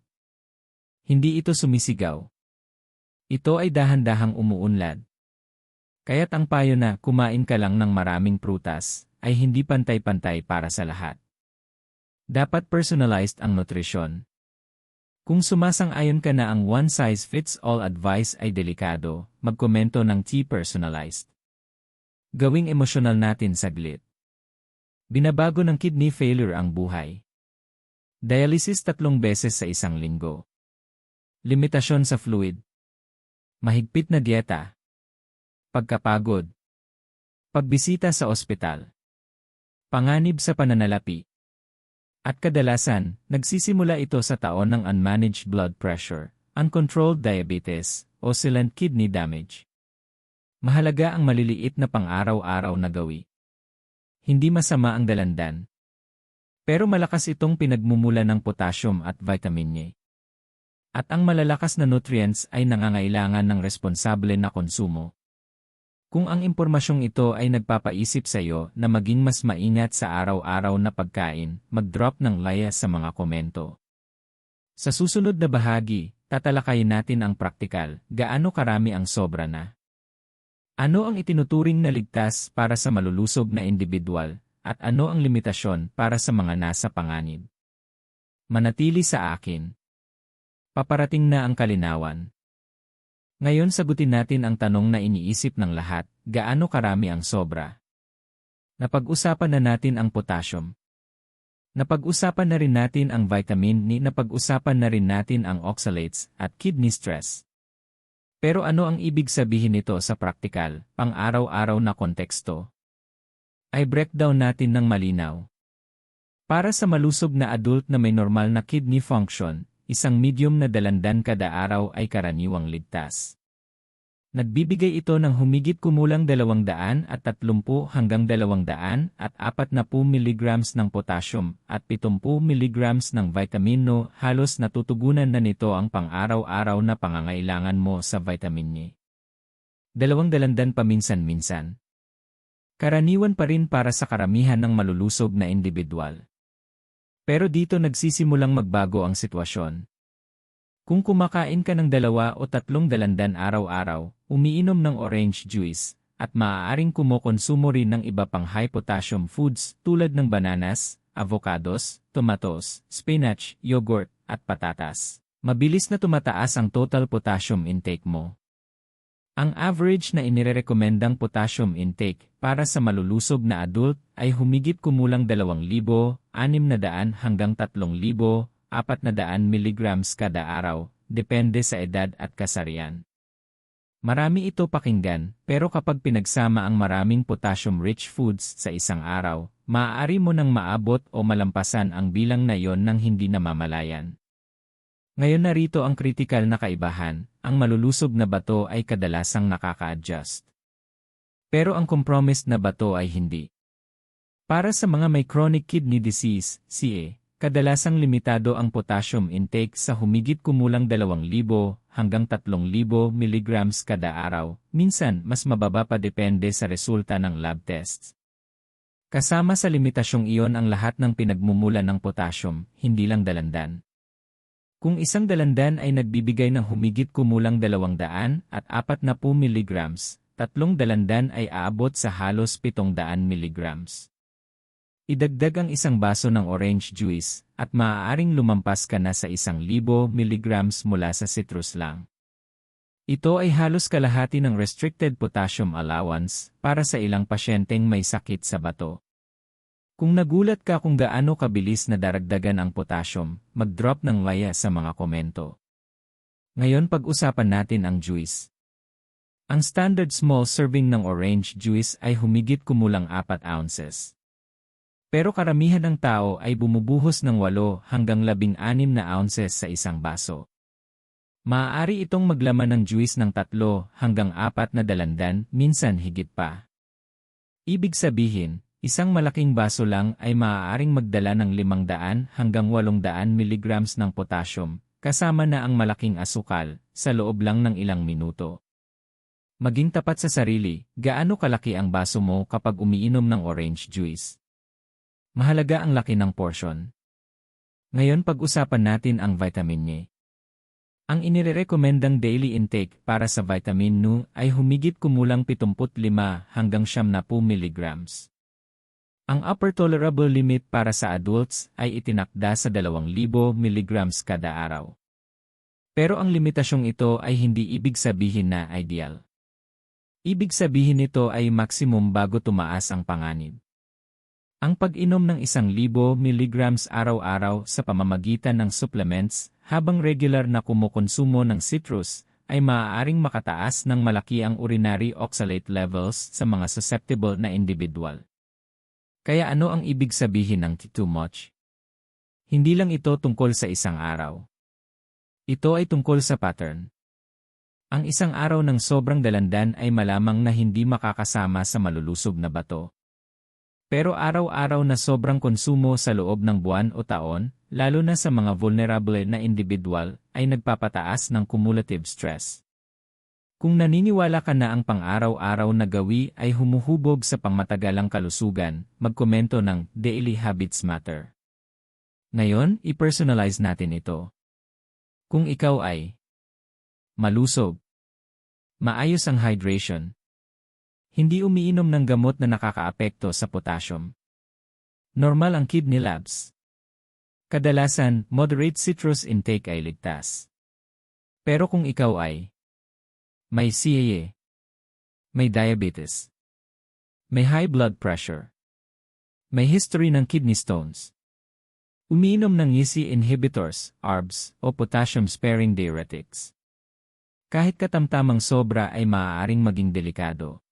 A: Hindi ito sumisigaw. Ito ay dahan-dahang umuunlad. Kaya't ang payo na kumain ka lang ng maraming prutas ay hindi pantay-pantay para sa lahat. Dapat personalized ang nutrisyon. Kung sumasang-ayon ka na ang one-size-fits-all advice ay delikado, magkomento ng T-personalized. Gawing emosyonal natin saglit. Binabago ng kidney failure ang buhay. Dialysis 3 beses sa isang linggo. Limitasyon sa fluid. Mahigpit na dieta. Pagkapagod. Pagbisita sa ospital. Panganib sa pananalapi. At kadalasan, nagsisimula ito sa taon ng unmanaged blood pressure, uncontrolled diabetes, o silent kidney damage. Mahalaga ang maliliit na pang-araw-araw na gawi. Hindi masama ang dalandan. Pero malakas itong pinagmumula ng potassium at vitamin E. At ang malalakas na nutrients ay nangangailangan ng responsable na konsumo. Kung ang impormasyong ito ay nagpapaisip sa iyo na maging mas maingat sa araw-araw na pagkain, mag-drop ng laya sa mga komento. Sa susunod na bahagi, tatalakayin natin ang praktikal, gaano karami ang sobra na. Ano ang itinuturing na ligtas para sa malulusog na individual, at ano ang limitasyon para sa mga nasa panganib. Manatili sa akin. Paparating na ang kalinawan. Ngayon sagutin natin ang tanong na iniisip ng lahat, gaano karami ang sobra? Napag-usapan na natin ang potassium. Napag-usapan na rin natin ang vitamin D, napag-usapan na rin natin ang oxalates at kidney stress. Pero ano ang ibig sabihin nito sa praktikal, pang-araw-araw na konteksto? Ay breakdown natin ng malinaw. Para sa malusog na adult na may normal na kidney function, isang medium na dalandan kada araw ay karaniwang ligtas. Nagbibigay ito ng humigit kumulang 230 hanggang 240 mg ng potassium at 70 mg ng vitamin No, halos natutugunan na nito ang pang-araw-araw na pangangailangan mo sa vitamin E. 200 paminsan-minsan. Karaniwan pa rin para sa karamihan ng malulusog na individual. Pero dito nagsisimulang magbago ang sitwasyon. Kung kumakain ka ng 2 o 3 dalandan araw-araw, umiinom ng orange juice, at maaaring kumokonsumo rin ng iba pang high potassium foods tulad ng bananas, avocados, tomatoes, spinach, yogurt, at patatas, mabilis na tumataas ang total potassium intake mo. Ang average na inirekomendang potassium intake para sa malulusob na adult ay humigit kumulang 2,600 hanggang 3,400 mg kada araw, depende sa edad at kasarian. Marami ito pakinggan, pero kapag pinagsama ang maraming potassium-rich foods sa isang araw, maaari mo nang maabot o malampasan ang bilang na yon nang hindi namamalayan. Ngayon narito ang kritikal na kaibahan, ang malulusob na bato ay kadalasang nakaka-adjust. Pero ang compromised na bato ay hindi. Para sa mga may chronic kidney disease, CA, kadalasang limitado ang potassium intake sa humigit kumulang 2,000 hanggang 3,000 mg kada araw, minsan mas mababa pa depende sa resulta ng lab tests. Kasama sa limitasyong iyon ang lahat ng pinagmumulan ng potassium, hindi lang dalandan. Kung isang dalandan ay nagbibigay ng humigit kumulang 240 mg, 3 dalandan ay aabot sa halos 700 mg. Idagdag ang isang baso ng orange juice, at maaaring lumampas ka na sa 1,000 mg mula sa citrus lang. Ito ay halos kalahati ng restricted potassium allowance para sa ilang pasyenteng may sakit sa bato. Kung nagulat ka kung gaano kabilis na daragdagan ang potassium, mag-drop ng laya sa mga komento. Ngayon pag-usapan natin ang juice. Ang standard small serving ng orange juice ay humigit kumulang 4 ounces. Pero karamihan ng tao ay bumubuhos ng 8 hanggang 16 na ounces sa isang baso. Maaari itong maglaman ng juice ng 3 hanggang 4 na dalandan, minsan higit pa. Ibig sabihin, isang malaking baso lang ay maaaring magdala ng 500 hanggang 800 mg ng potassium, kasama na ang malaking asukal, sa loob lang ng ilang minuto. Maging tapat sa sarili, gaano kalaki ang baso mo kapag umiinom ng orange juice? Mahalaga ang laki ng portion. Ngayon pag-usapan natin ang vitamin E. Ang inirekomendang daily intake para sa vitamin E ay humigit kumulang 75 hanggang 70 mg. Ang upper tolerable limit para sa adults ay itinakda sa 2,000 mg kada araw. Pero ang limitasyong ito ay hindi ibig sabihin na ideal. Ibig sabihin nito ay maximum bago tumaas ang panganib. Ang pag-inom ng 1,000 mg araw-araw sa pamamagitan ng supplements habang regular na kumukonsumo ng citrus ay maaaring makataas ng malaki ang urinary oxalate levels sa mga susceptible na individual. Kaya ano ang ibig sabihin ng too much? Hindi lang ito tungkol sa isang araw. Ito ay tungkol sa pattern. Ang isang araw ng sobrang dalandan ay malamang na hindi makakasama sa malulusob na bato. Pero araw-araw na sobrang konsumo sa loob ng buwan o taon, lalo na sa mga vulnerable na individual, ay nagpapataas ng cumulative stress. Kung naniniwala ka na ang pang-araw-araw na gawi ay humuhubog sa pangmatagalang kalusugan, magkomento ng Daily Habits Matter. Ngayon, i-personalize natin ito. Kung ikaw ay malusob, maayos ang hydration, hindi umiinom ng gamot na nakakaapekto sa potassium, normal ang kidney labs, kadalasan, moderate citrus intake ay ligtas. Pero kung ikaw ay may CAA, may diabetes, may high blood pressure, may history ng kidney stones, umiinom ng EC inhibitors, ARBs, o potassium-sparing diuretics, kahit katamtamang sobra ay maaaring maging delikado.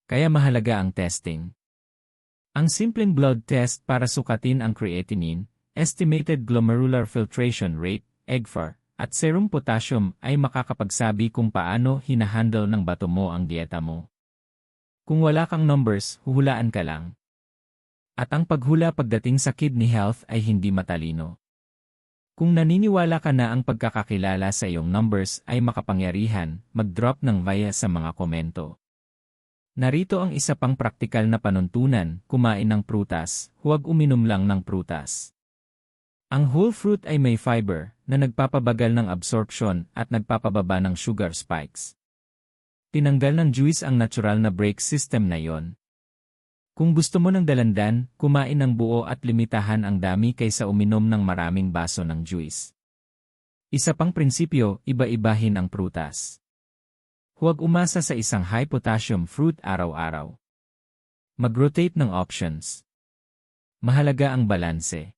A: Kaya mahalaga ang testing. Ang simpleng blood test para sukatin ang creatinine, estimated glomerular filtration rate, EGFR, at serum potassium ay makakapagsabi kung paano hinahandle ng bato mo ang dieta mo. Kung wala kang numbers, huhulaan ka lang. At ang paghula pagdating sa kidney health ay hindi matalino. Kung naniniwala ka na ang pagkakakilala sa iyong numbers ay makapangyarihan, mag-drop ng via sa mga komento. Narito ang isa pang praktikal na panuntunan, kumain ng prutas, huwag uminom lang ng prutas. Ang whole fruit ay may fiber na nagpapabagal ng absorption at nagpapababa ng sugar spikes. Tinanggal ng juice ang natural na brake system na yon. Kung gusto mo ng dalandan, kumain ng buo at limitahan ang dami kaysa uminom ng maraming baso ng juice. Isa pang prinsipyo, iba-ibahin ang prutas. Huwag umasa sa isang high-potassium fruit araw-araw. Mag-rotate ng options. Mahalaga ang balanse.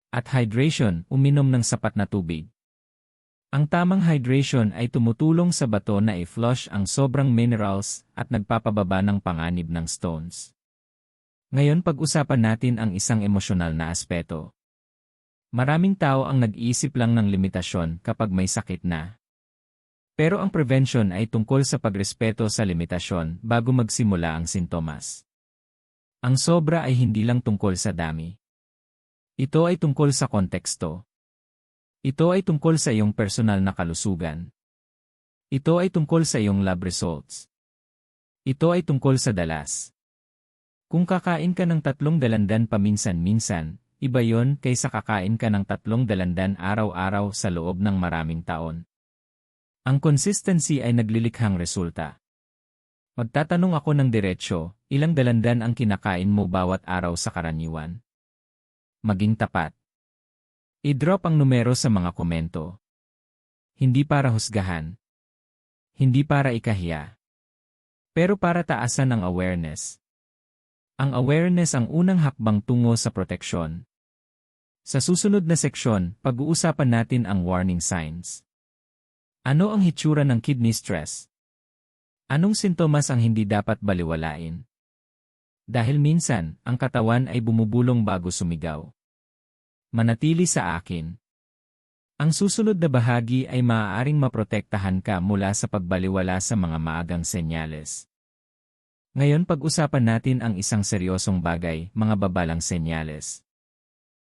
A: At hydration, uminom ng sapat na tubig. Ang tamang hydration ay tumutulong sa bato na i-flush ang sobrang minerals at nagpapababa ng panganib ng stones. Ngayon pag-usapan natin ang isang emosyonal na aspeto. Maraming tao ang nag-iisip lang ng limitasyon kapag may sakit na. Pero ang prevention ay tungkol sa pagrespeto sa limitasyon bago magsimula ang sintomas. Ang sobra ay hindi lang tungkol sa dami. Ito ay tungkol sa konteksto. Ito ay tungkol sa iyong personal na kalusugan. Ito ay tungkol sa iyong lab results. Ito ay tungkol sa dalas. Kung kakain ka ng 3 dalandan paminsan-minsan, iba yon kaysa kakain ka ng 3 dalandan araw-araw sa loob ng maraming taon. Ang consistency ay naglilikhang resulta. Magtatanong ako ng diretsyo, ilang dalandan ang kinakain mo bawat araw sa karaniwan? Maging tapat. I-drop ang numero sa mga komento. Hindi para husgahan. Hindi para ikahiya. Pero para taasan ang awareness. Ang awareness ang unang hakbang tungo sa proteksyon. Sa susunod na seksyon, pag-uusapan natin ang warning signs. Ano ang hitsura ng kidney stress? Anong sintomas ang hindi dapat baliwalain? Dahil minsan, ang katawan ay bumubulong bago sumigaw. Manatili sa akin. Ang susunod na bahagi ay maaaring maprotektahan ka mula sa pagbaliwala sa mga maagang senyales. Ngayon pag-usapan natin ang isang seryosong bagay, mga babalang senyales.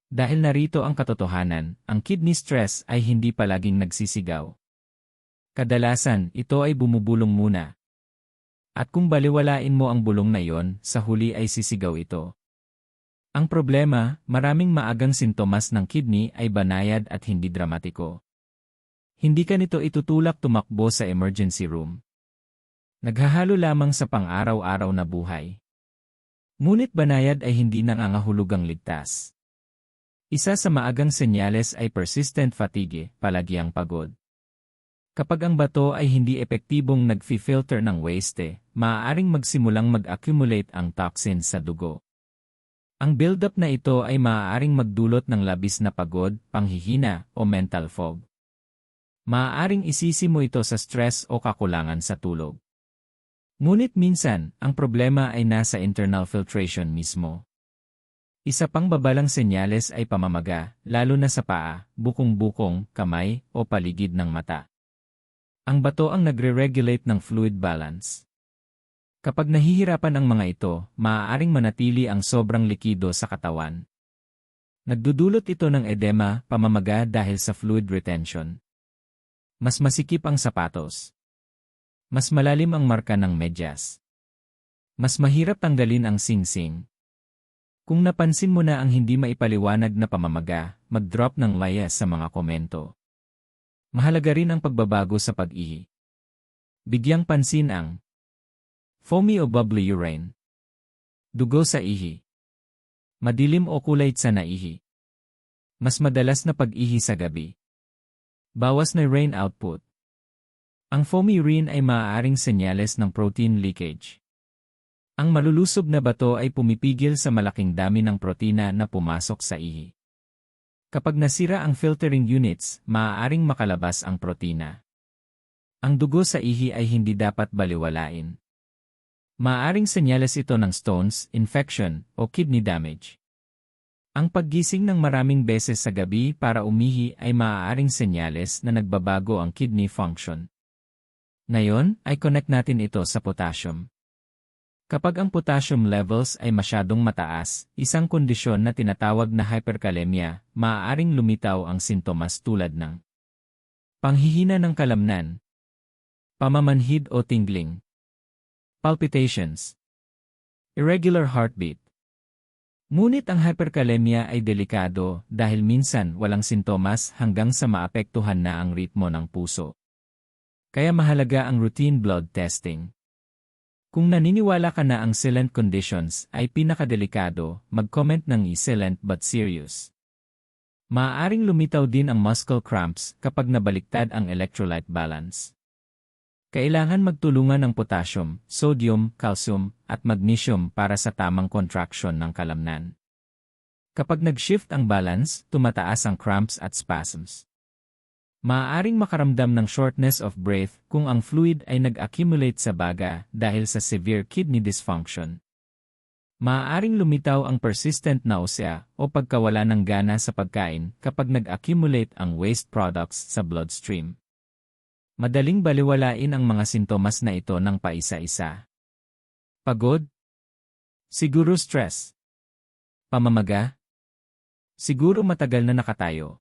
A: Dahil narito ang katotohanan, ang kidney stress ay hindi palaging nagsisigaw. Kadalasan, ito ay bumubulong muna. At kung baliwalain mo ang bulong na yon, sa huli ay sisigaw ito. Ang problema, maraming maagang sintomas ng kidney ay banayad at hindi dramatiko. Hindi ka nito itutulak tumakbo sa emergency room. Naghahalo lamang sa pang-araw-araw na buhay. Ngunit banayad ay hindi nangangahulugang ligtas. Isa sa maagang senyales ay persistent fatigue, palagiang pagod. Kapag ang bato ay hindi epektibong nag-filter ng waste, maaaring magsimulang mag-accumulate ang toxins sa dugo. Ang build-up na ito ay maaaring magdulot ng labis na pagod, panghihina, o mental fog. Maaaring isisi mo ito sa stress o kakulangan sa tulog. Ngunit minsan, ang problema ay nasa internal filtration mismo. Isa pang babalang senyales ay pamamaga, lalo na sa paa, bukong-bukong, kamay, o paligid ng mata. Ang bato ang nagre-regulate ng fluid balance. Kapag nahihirapan ang mga ito, maaaring manatili ang sobrang likido sa katawan. Nagdudulot ito ng edema, pamamaga dahil sa fluid retention. Mas masikip ang sapatos. Mas malalim ang marka ng medyas. Mas mahirap tanggalin ang singsing. Kung napansin mo na ang hindi maipaliwanag na pamamaga, mag-drop ng layas sa mga komento. Mahalaga rin ang pagbabago sa pag-ihi. Bigyang pansin ang foamy o bubbly urine. Dugo sa ihi. Madilim o kulay sa naihi. Mas madalas na pag-ihi sa gabi. Bawas na urine output. Ang foamy urine ay maaaring senyales ng protein leakage. Ang malulusob na bato ay pumipigil sa malaking dami ng protina na pumasok sa ihi. Kapag nasira ang filtering units, maaaring makalabas ang protina. Ang dugo sa ihi ay hindi dapat baliwalain. Maaaring senyales ito ng stones, infection, o kidney damage. Ang paggising ng maraming beses sa gabi para umihi ay maaaring senyales na nagbabago ang kidney function. Ngayon, ay connect natin ito sa potassium. Kapag ang potassium levels ay masyadong mataas, isang kondisyon na tinatawag na hyperkalemia, maaaring lumitaw ang sintomas tulad ng panghihina ng kalamnan, pamamanhid o tingling, palpitations, irregular heartbeat, Ngunit ang hyperkalemia ay delikado dahil minsan walang sintomas hanggang sa maapektuhan na ang ritmo ng puso. Kaya mahalaga ang routine blood testing. Kung naniniwala ka na ang silent conditions ay pinakadelikado, mag-comment ng silent but serious. Maaaring lumitaw din ang muscle cramps kapag nabaliktad ang electrolyte balance. Kailangan magtulungan ng potassium, sodium, calcium, at magnesium para sa tamang contraction ng kalamnan. Kapag nag-shift ang balance, tumataas ang cramps at spasms. Maaaring makaramdam ng shortness of breath kung ang fluid ay nag-accumulate sa baga dahil sa severe kidney dysfunction. Maaaring lumitaw ang persistent nausea o pagkawala ng gana sa pagkain kapag nag-accumulate ang waste products sa bloodstream. Madaling baliwalain ang mga sintomas na ito ng paisa-isa. Pagod? Siguro stress. Pamamaga? Siguro matagal na nakatayo.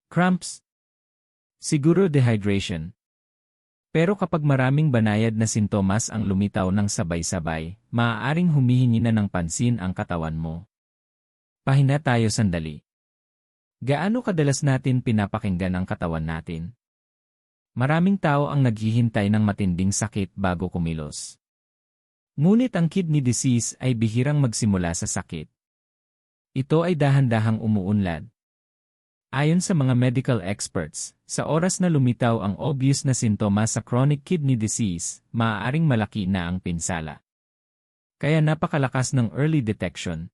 A: Cramps? Siguro dehydration. Pero kapag maraming banayad na sintomas ang lumitaw ng sabay-sabay, maaaring humihingi na ng pansin ang katawan mo. Pahinga tayo sandali. Gaano kadalas natin pinapakinggan ang katawan natin? Maraming tao ang naghihintay ng matinding sakit bago kumilos. Ngunit ang kidney disease ay bihirang magsimula sa sakit. Ito ay dahan-dahang umuunlad. Ayon sa mga medical experts, sa oras na lumitaw ang obvious na sintomas sa chronic kidney disease, maaaring malaki na ang pinsala. Kaya napakalakas ng early detection.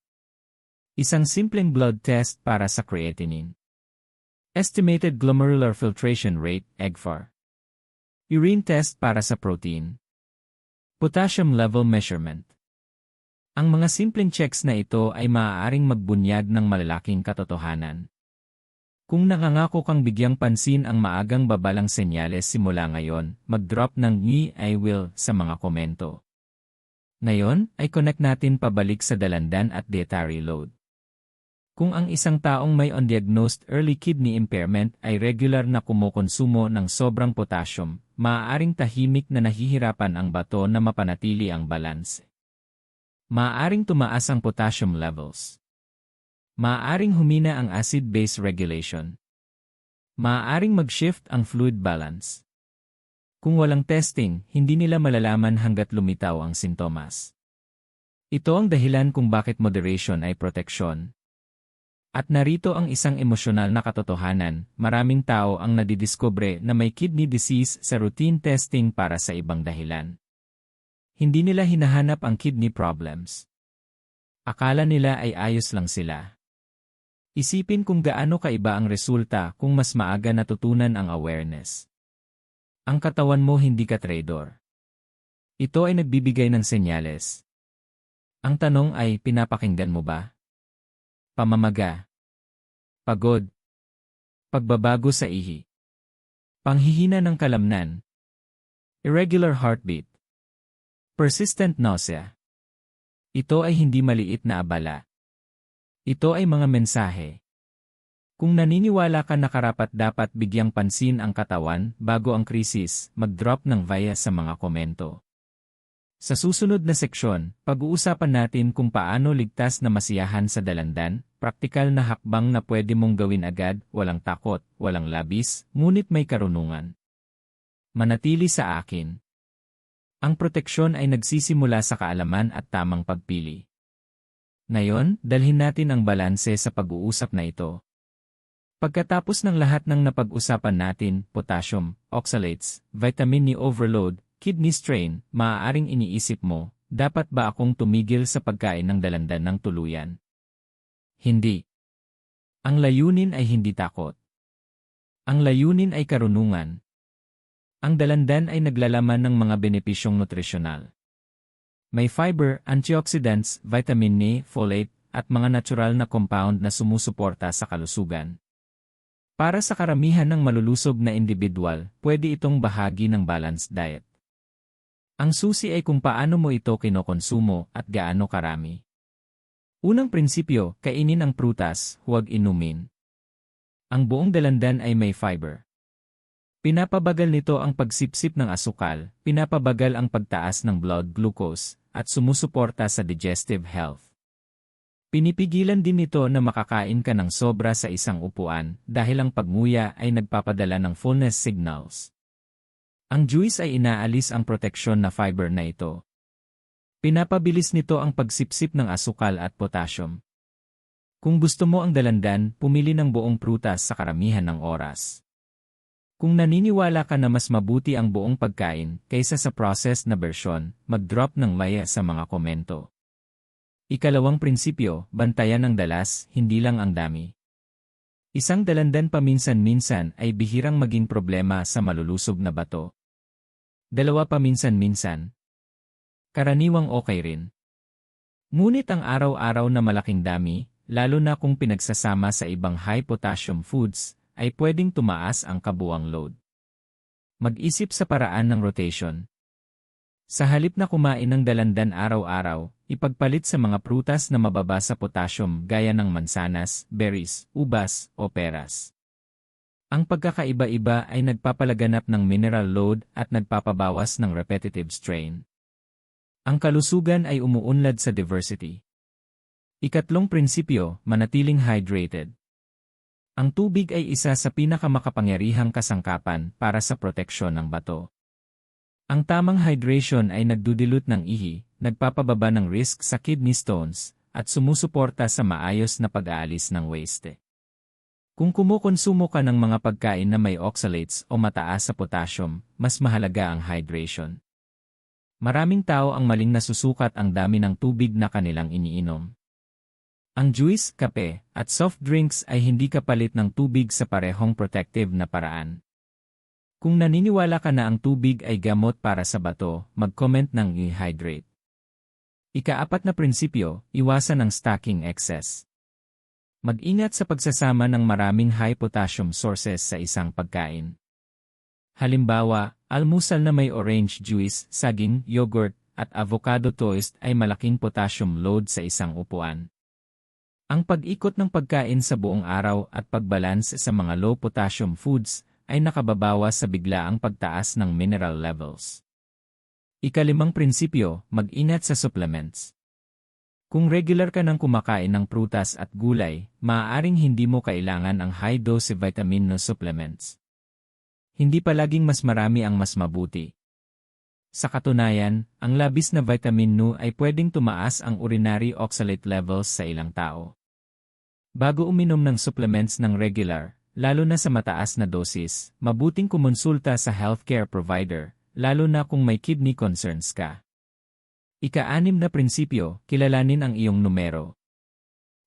A: Isang simpleng blood test para sa creatinine. Estimated glomerular filtration rate, EGFR. Urine test para sa protein. Potassium level measurement. Ang mga simpleng checks na ito ay maaaring magbunyag ng malalaking katotohanan. Kung nangangako kang bigyang pansin ang maagang babalang senyales simula ngayon, mag-drop ng I will sa mga komento. Ngayon, ay connect natin pabalik sa dalandan at dietary load. Kung ang isang taong may undiagnosed early kidney impairment ay regular na kumukonsumo ng sobrang potassium, maaaring tahimik na nahihirapan ang bato na mapanatili ang balance. Maaaring tumaas ang potassium levels. Maaaring humina ang acid-base regulation. Maaaring mag-shift ang fluid balance. Kung walang testing, hindi nila malalaman hanggat lumitaw ang sintomas. Ito ang dahilan kung bakit moderation ay proteksyon. At narito ang isang emosyonal na katotohanan, maraming tao ang nadidiskubre na may kidney disease sa routine testing para sa ibang dahilan. Hindi nila hinahanap ang kidney problems. Akala nila ay ayos lang sila. Isipin kung gaano kaiba ang resulta kung mas maaga natutunan ang awareness. Ang katawan mo hindi ka traidor. Ito ay nagbibigay ng senyales. Ang tanong ay, pinapakinggan mo ba? Pamamaga. Pagod. Pagbabago sa ihi. Panghihina ng kalamnan. Irregular heartbeat. Persistent nausea. Ito ay hindi maliit na abala. Ito ay mga mensahe. Kung naniniwala ka na karapat-dapat bigyang pansin ang katawan bago ang krisis, mag-drop ng via sa mga komento. Sa susunod na seksyon, pag-uusapan natin kung paano ligtas na masiyahan sa dalandan, praktikal na hakbang na pwede mong gawin agad, walang takot, walang labis, ngunit may karunungan. Manatili sa akin. Ang proteksyon ay nagsisimula sa kaalaman at tamang pagpili. Ngayon, dalhin natin ang balanse sa pag-uusap na ito. Pagkatapos ng lahat ng napag-usapan natin, potassium, oxalates, vitamin E overload, kidney strain, maaaring iniisip mo, dapat ba akong tumigil sa pagkain ng dalandan ng tuluyan? Hindi. Ang layunin ay hindi takot. Ang layunin ay karunungan. Ang dalandan ay naglalaman ng mga benepisyong nutrisyonal. May fiber, antioxidants, vitamin E, folate, at mga natural na compound na sumusuporta sa kalusugan. Para sa karamihan ng malulusog na individual, pwede itong bahagi ng balanced diet. Ang susi ay kung paano mo ito kinokonsumo at gaano karami. Unang prinsipyo, kainin ang prutas, huwag inumin. Ang buong dalandan ay may fiber. Pinapabagal nito ang pagsipsip ng asukal, pinapabagal ang pagtaas ng blood glucose, at sumusuporta sa digestive health. Pinipigilan din nito na makakain ka ng sobra sa isang upuan dahil ang pagmuya ay nagpapadala ng fullness signals. Ang juice ay inaalis ang proteksyon na fiber na ito. Pinapabilis nito ang pagsipsip ng asukal at potassium. Kung gusto mo ang dalandan, pumili ng buong prutas sa karamihan ng oras. Kung naniniwala ka na mas mabuti ang buong pagkain kaysa sa processed na bersyon, mag-drop ng maya sa mga komento. Ikalawang prinsipyo, bantayan ang dalas, hindi lang ang dami. Isang dalandan paminsan-minsan ay bihirang maging problema sa malulusob na bato. Dalawa paminsan-minsan. Karaniwang okay rin. Ngunit ang araw-araw na malaking dami, lalo na kung pinagsasama sa ibang high-potassium foods, ay pwedeng tumaas ang kabuuang load. Mag-isip sa paraan ng rotation. Sa halip na kumain ng dalandan araw-araw, ipagpalit sa mga prutas na mababa sa potassium gaya ng mansanas, berries, ubas, o peras. Ang pagkakaiba-iba ay nagpapalaganap ng mineral load at nagpapabawas ng repetitive strain. Ang kalusugan ay umuunlad sa diversity. Ikatlong prinsipyo, manatiling hydrated. Ang tubig ay isa sa pinakamakapangyarihang kasangkapan para sa proteksyon ng bato. Ang tamang hydration ay nagdudulot ng ihi, nagpapababa ng risk sa kidney stones, at sumusuporta sa maayos na pag-aalis ng waste. Kung kumukonsumo ka ng mga pagkain na may oxalates o mataas sa potassium, mas mahalaga ang hydration. Maraming tao ang maling nasusukat ang dami ng tubig na kanilang iniinom. Ang juice, kape, at soft drinks ay hindi kapalit ng tubig sa parehong protective na paraan. Kung naniniwala ka na ang tubig ay gamot para sa bato, mag-comment ng i-hydrate. Ika-4 na prinsipyo, iwasan ang stacking excess. Mag-ingat sa pagsasama ng maraming high-potassium sources sa isang pagkain. Halimbawa, almusal na may orange juice, saging, yogurt, at avocado toast ay malaking potassium load sa isang upuan. Ang pag-ikot ng pagkain sa buong araw at pagbalance sa mga low-potassium foods ay nakababawas sa biglaang pagtaas ng mineral levels. Ika-5 prinsipyo, mag-ingat sa supplements. Kung regular ka ng kumakain ng prutas at gulay, maaaring hindi mo kailangan ang high-dose vitamin no supplements. Hindi palaging mas marami ang mas mabuti. Sa katunayan, ang labis na vitamin No ay pwedeng tumaas ang urinary oxalate levels sa ilang tao. Bago uminom ng supplements ng regular, lalo na sa mataas na dosis, mabuting kumonsulta sa healthcare provider, lalo na kung may kidney concerns ka. Ika-6 na prinsipyo, kilalanin ang iyong numero.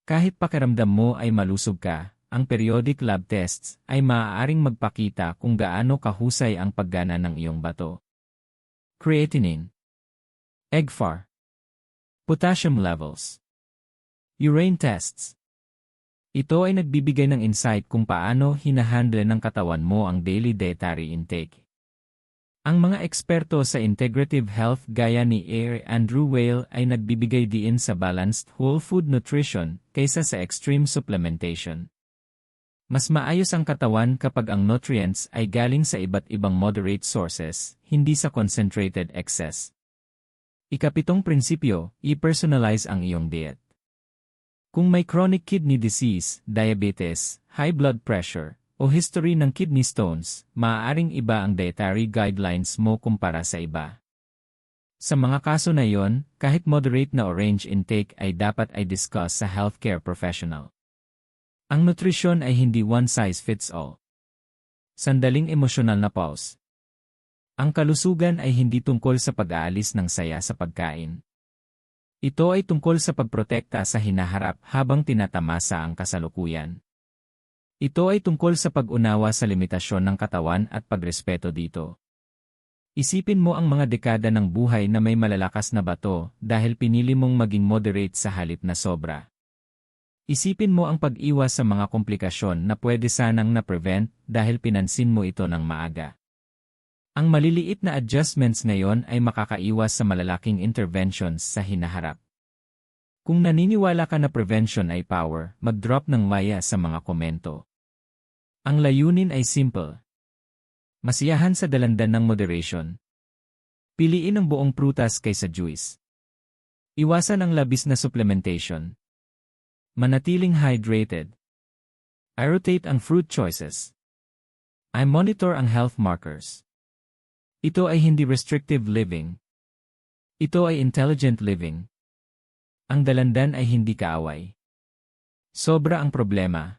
A: Kahit pakiramdam mo ay malusog ka, ang periodic lab tests ay maaaring magpakita kung gaano kahusay ang paggana ng iyong bato. Creatinine, EGFR, potassium levels, urine tests. Ito ay nagbibigay ng insight kung paano hinahandle ng katawan mo ang daily dietary intake. Ang mga eksperto sa integrative health gaya ni Andrew Weil ay nagbibigay diin sa balanced whole food nutrition kaysa sa extreme supplementation. Mas maayos ang katawan kapag ang nutrients ay galing sa iba't ibang moderate sources, hindi sa concentrated excess. Ika-7 prinsipyo, i-personalize ang iyong diet. Kung may chronic kidney disease, diabetes, high blood pressure, o history ng kidney stones, maaaring iba ang dietary guidelines mo kumpara sa iba. Sa mga kaso na yon, kahit moderate na orange intake ay dapat ay discuss sa healthcare professional. Ang nutrisyon ay hindi one size fits all. Sandaling emosyonal na pause. Ang kalusugan ay hindi tungkol sa pag-aalis ng saya sa pagkain. Ito ay tungkol sa pagprotekta sa hinaharap habang tinatamasa ang kasalukuyan. Ito ay tungkol sa pag-unawa sa limitasyon ng katawan at pagrespeto dito. Isipin mo ang mga dekada ng buhay na may malalakas na bato dahil pinili mong maging moderate sa halip na sobra. Isipin mo ang pag-iwas sa mga komplikasyon na pwede sanang na-prevent dahil pinansin mo ito ng maaga. Ang maliliit na adjustments ngayon ay makakaiwas sa malalaking interventions sa hinaharap. Kung naniniwala ka na prevention ay power, mag-drop ng maya sa mga komento. Ang layunin ay simple. Masiyahan sa dalandan ng moderation. Piliin ang buong prutas kaysa juice. Iwasan ang labis na supplementation. Manatiling hydrated. I rotate ang fruit choices. I monitor ang health markers. Ito ay hindi restrictive living. Ito ay intelligent living. Ang dalandan ay hindi kaaway. Sobra ang problema.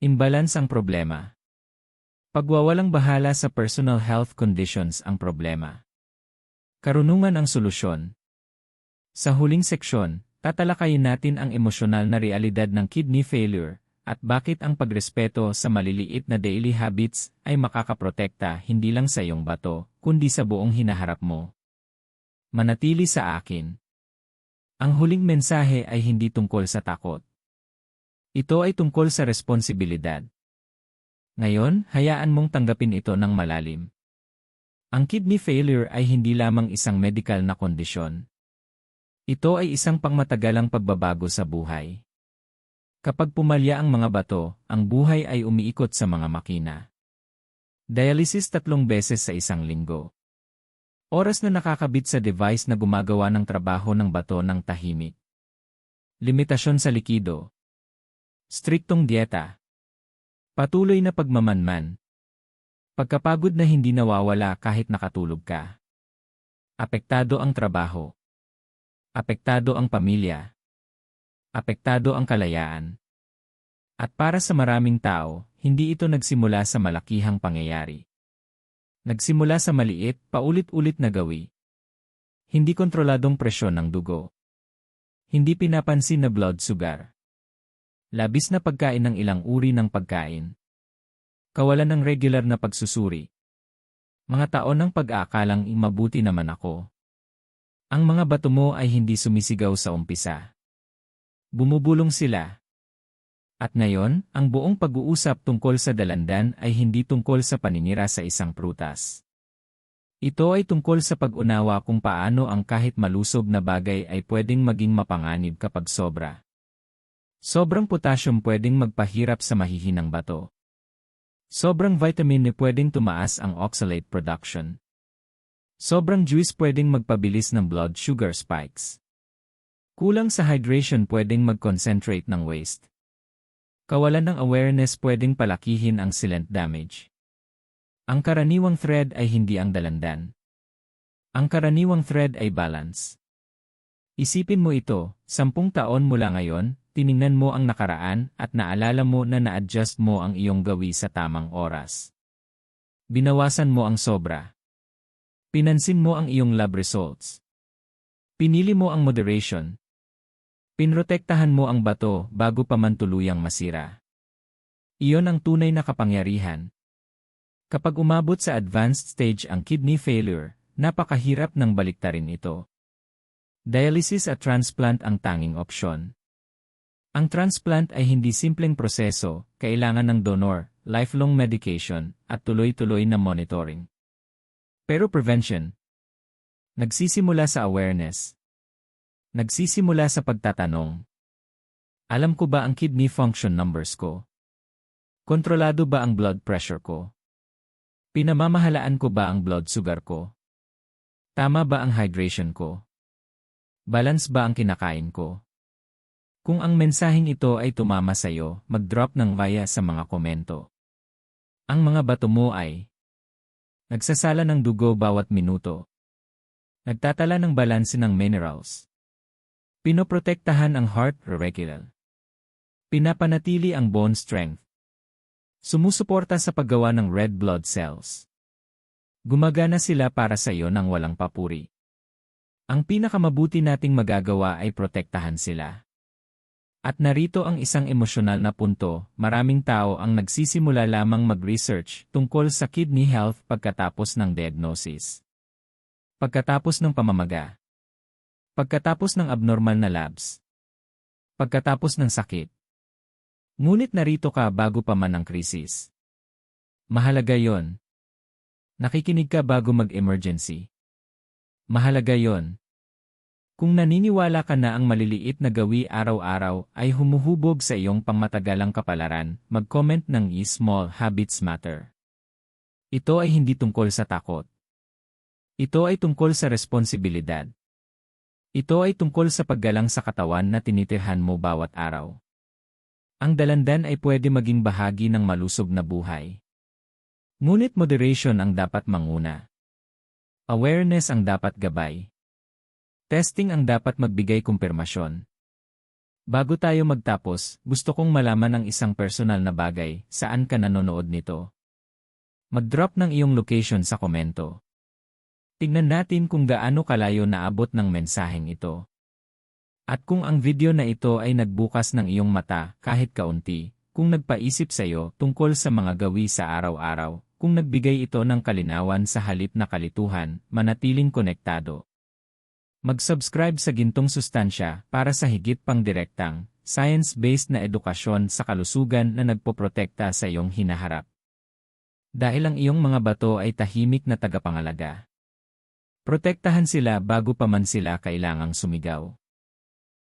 A: Imbalance ang problema. Pagwawalang bahala sa personal health conditions ang problema. Karunungan ang solusyon. Sa huling seksyon, tatalakayin natin ang emosyonal na realidad ng kidney failure at bakit ang pagrespeto sa maliliit na daily habits ay makakaprotekta hindi lang sa iyong bato, kundi sa buong hinaharap mo. Manatili sa akin. Ang huling mensahe ay hindi tungkol sa takot. Ito ay tungkol sa responsibilidad. Ngayon, hayaan mong tanggapin ito ng malalim. Ang kidney failure ay hindi lamang isang medical na kondisyon. Ito ay isang pangmatagalang pagbabago sa buhay. Kapag pumalya ang mga bato, ang buhay ay umiikot sa mga makina. Dialysis 3 beses sa isang linggo. Oras na nakakabit sa device na gumagawa ng trabaho ng bato ng tahimik. Limitasyon sa likido. Striktong dieta. Patuloy na pagmamanman. Pagkapagod na hindi nawawala kahit nakatulog ka. Apektado ang trabaho. Apektado ang pamilya. Apektado ang kalayaan. At para sa maraming tao, hindi ito nagsimula sa malakihang pangyayari. Nagsimula sa maliit, paulit-ulit na gawi. Hindi kontroladong presyon ng dugo. Hindi pinapansin na blood sugar. Labis na pagkain ng ilang uri ng pagkain. Kawalan ng regular na pagsusuri. Mga taon ng pag-aakalang mabuti naman ako. Ang mga bato mo ay hindi sumisigaw sa umpisa. Bumubulong sila. At ngayon, ang buong pag-uusap tungkol sa dalandan ay hindi tungkol sa paninira sa isang prutas. Ito ay tungkol sa pag-unawa kung paano ang kahit malusob na bagay ay pwedeng maging mapanganib kapag sobra. Sobrang potassium pwedeng magpahirap sa mahihinang bato. Sobrang vitamin ni pwedeng tumaas ang oxalate production. Sobrang juice pwedeng magpabilis ng blood sugar spikes. Kulang sa hydration pwedeng mag-concentrate ng waste. Kawalan ng awareness pwedeng palakihin ang silent damage. Ang karaniwang thread ay hindi ang dalandan. Ang karaniwang thread ay balance. Isipin mo ito, 10 taon mula ngayon, tiningnan mo ang nakaraan at naalala mo na na-adjust mo ang iyong gawi sa tamang oras. Binawasan mo ang sobra. Pinansin mo ang iyong lab results. Pinili mo ang moderation. Pinrotektahan mo ang bato bago pa man tuluyang masira. Iyon ang tunay na kapangyarihan. Kapag umabot sa advanced stage ang kidney failure, napakahirap ng baliktarin ito. Dialysis at transplant ang tanging opsyon. Ang transplant ay hindi simpleng proseso, kailangan ng donor, lifelong medication, at tuloy-tuloy na monitoring. Pero prevention. Nagsisimula sa awareness. Nagsisimula sa pagtatanong. Alam ko ba ang kidney function numbers ko? Kontrolado ba ang blood pressure ko? Pinamamahalaan ko ba ang blood sugar ko? Tama ba ang hydration ko? Balance ba ang kinakain ko? Kung ang mensaheng ito ay tumama sa iyo, mag-drop ng via sa mga komento. Ang mga bato mo ay nagsasala ng dugo bawat minuto. Nagtatala ng balanse ng minerals. Pinoprotektahan ang heart regular. Pinapanatili ang bone strength. Sumusuporta sa paggawa ng red blood cells. Gumagana sila para sa iyo ng walang papuri. Ang pinakamabuti nating magagawa ay protektahan sila. At narito ang isang emosyonal na punto, maraming tao ang nagsisimula lamang mag-research tungkol sa kidney health pagkatapos ng diagnosis. Pagkatapos ng pamamaga. Pagkatapos ng abnormal na labs. Pagkatapos ng sakit. Ngunit narito ka bago pa man ang krisis. Mahalaga yon. Nakikinig ka bago mag-emergency. Mahalaga yon. Kung naniniwala ka na ang maliliit na gawi araw-araw ay humuhubog sa iyong pangmatagalang kapalaran, mag-comment ng small habits matter. Ito ay hindi tungkol sa takot. Ito ay tungkol sa responsibilidad. Ito ay tungkol sa paggalang sa katawan na tinitirhan mo bawat araw. Ang dalandan ay pwede maging bahagi ng malusog na buhay. Ngunit moderation ang dapat manguna. Awareness ang dapat gabay. Testing ang dapat magbigay kumpirmasyon. Bago tayo magtapos, gusto kong malaman ang isang personal na bagay, saan ka nanonood nito? Mag-drop ng iyong location sa komento. Tingnan natin kung gaano kalayo naabot ng mensaheng ito. At kung ang video na ito ay nagbukas ng iyong mata kahit kaunti, kung nagpaisip sa iyo tungkol sa mga gawi sa araw-araw, kung nagbigay ito ng kalinawan sa halip na kalituhan, manatiling konektado. Mag-subscribe sa Gintong Sustansya para sa higit pang direktang, science-based na edukasyon sa kalusugan na nagpoprotekta sa iyong hinaharap. Dahil ang iyong mga bato ay tahimik na tagapangalaga. Protektahan sila bago pa man sila kailangang sumigaw.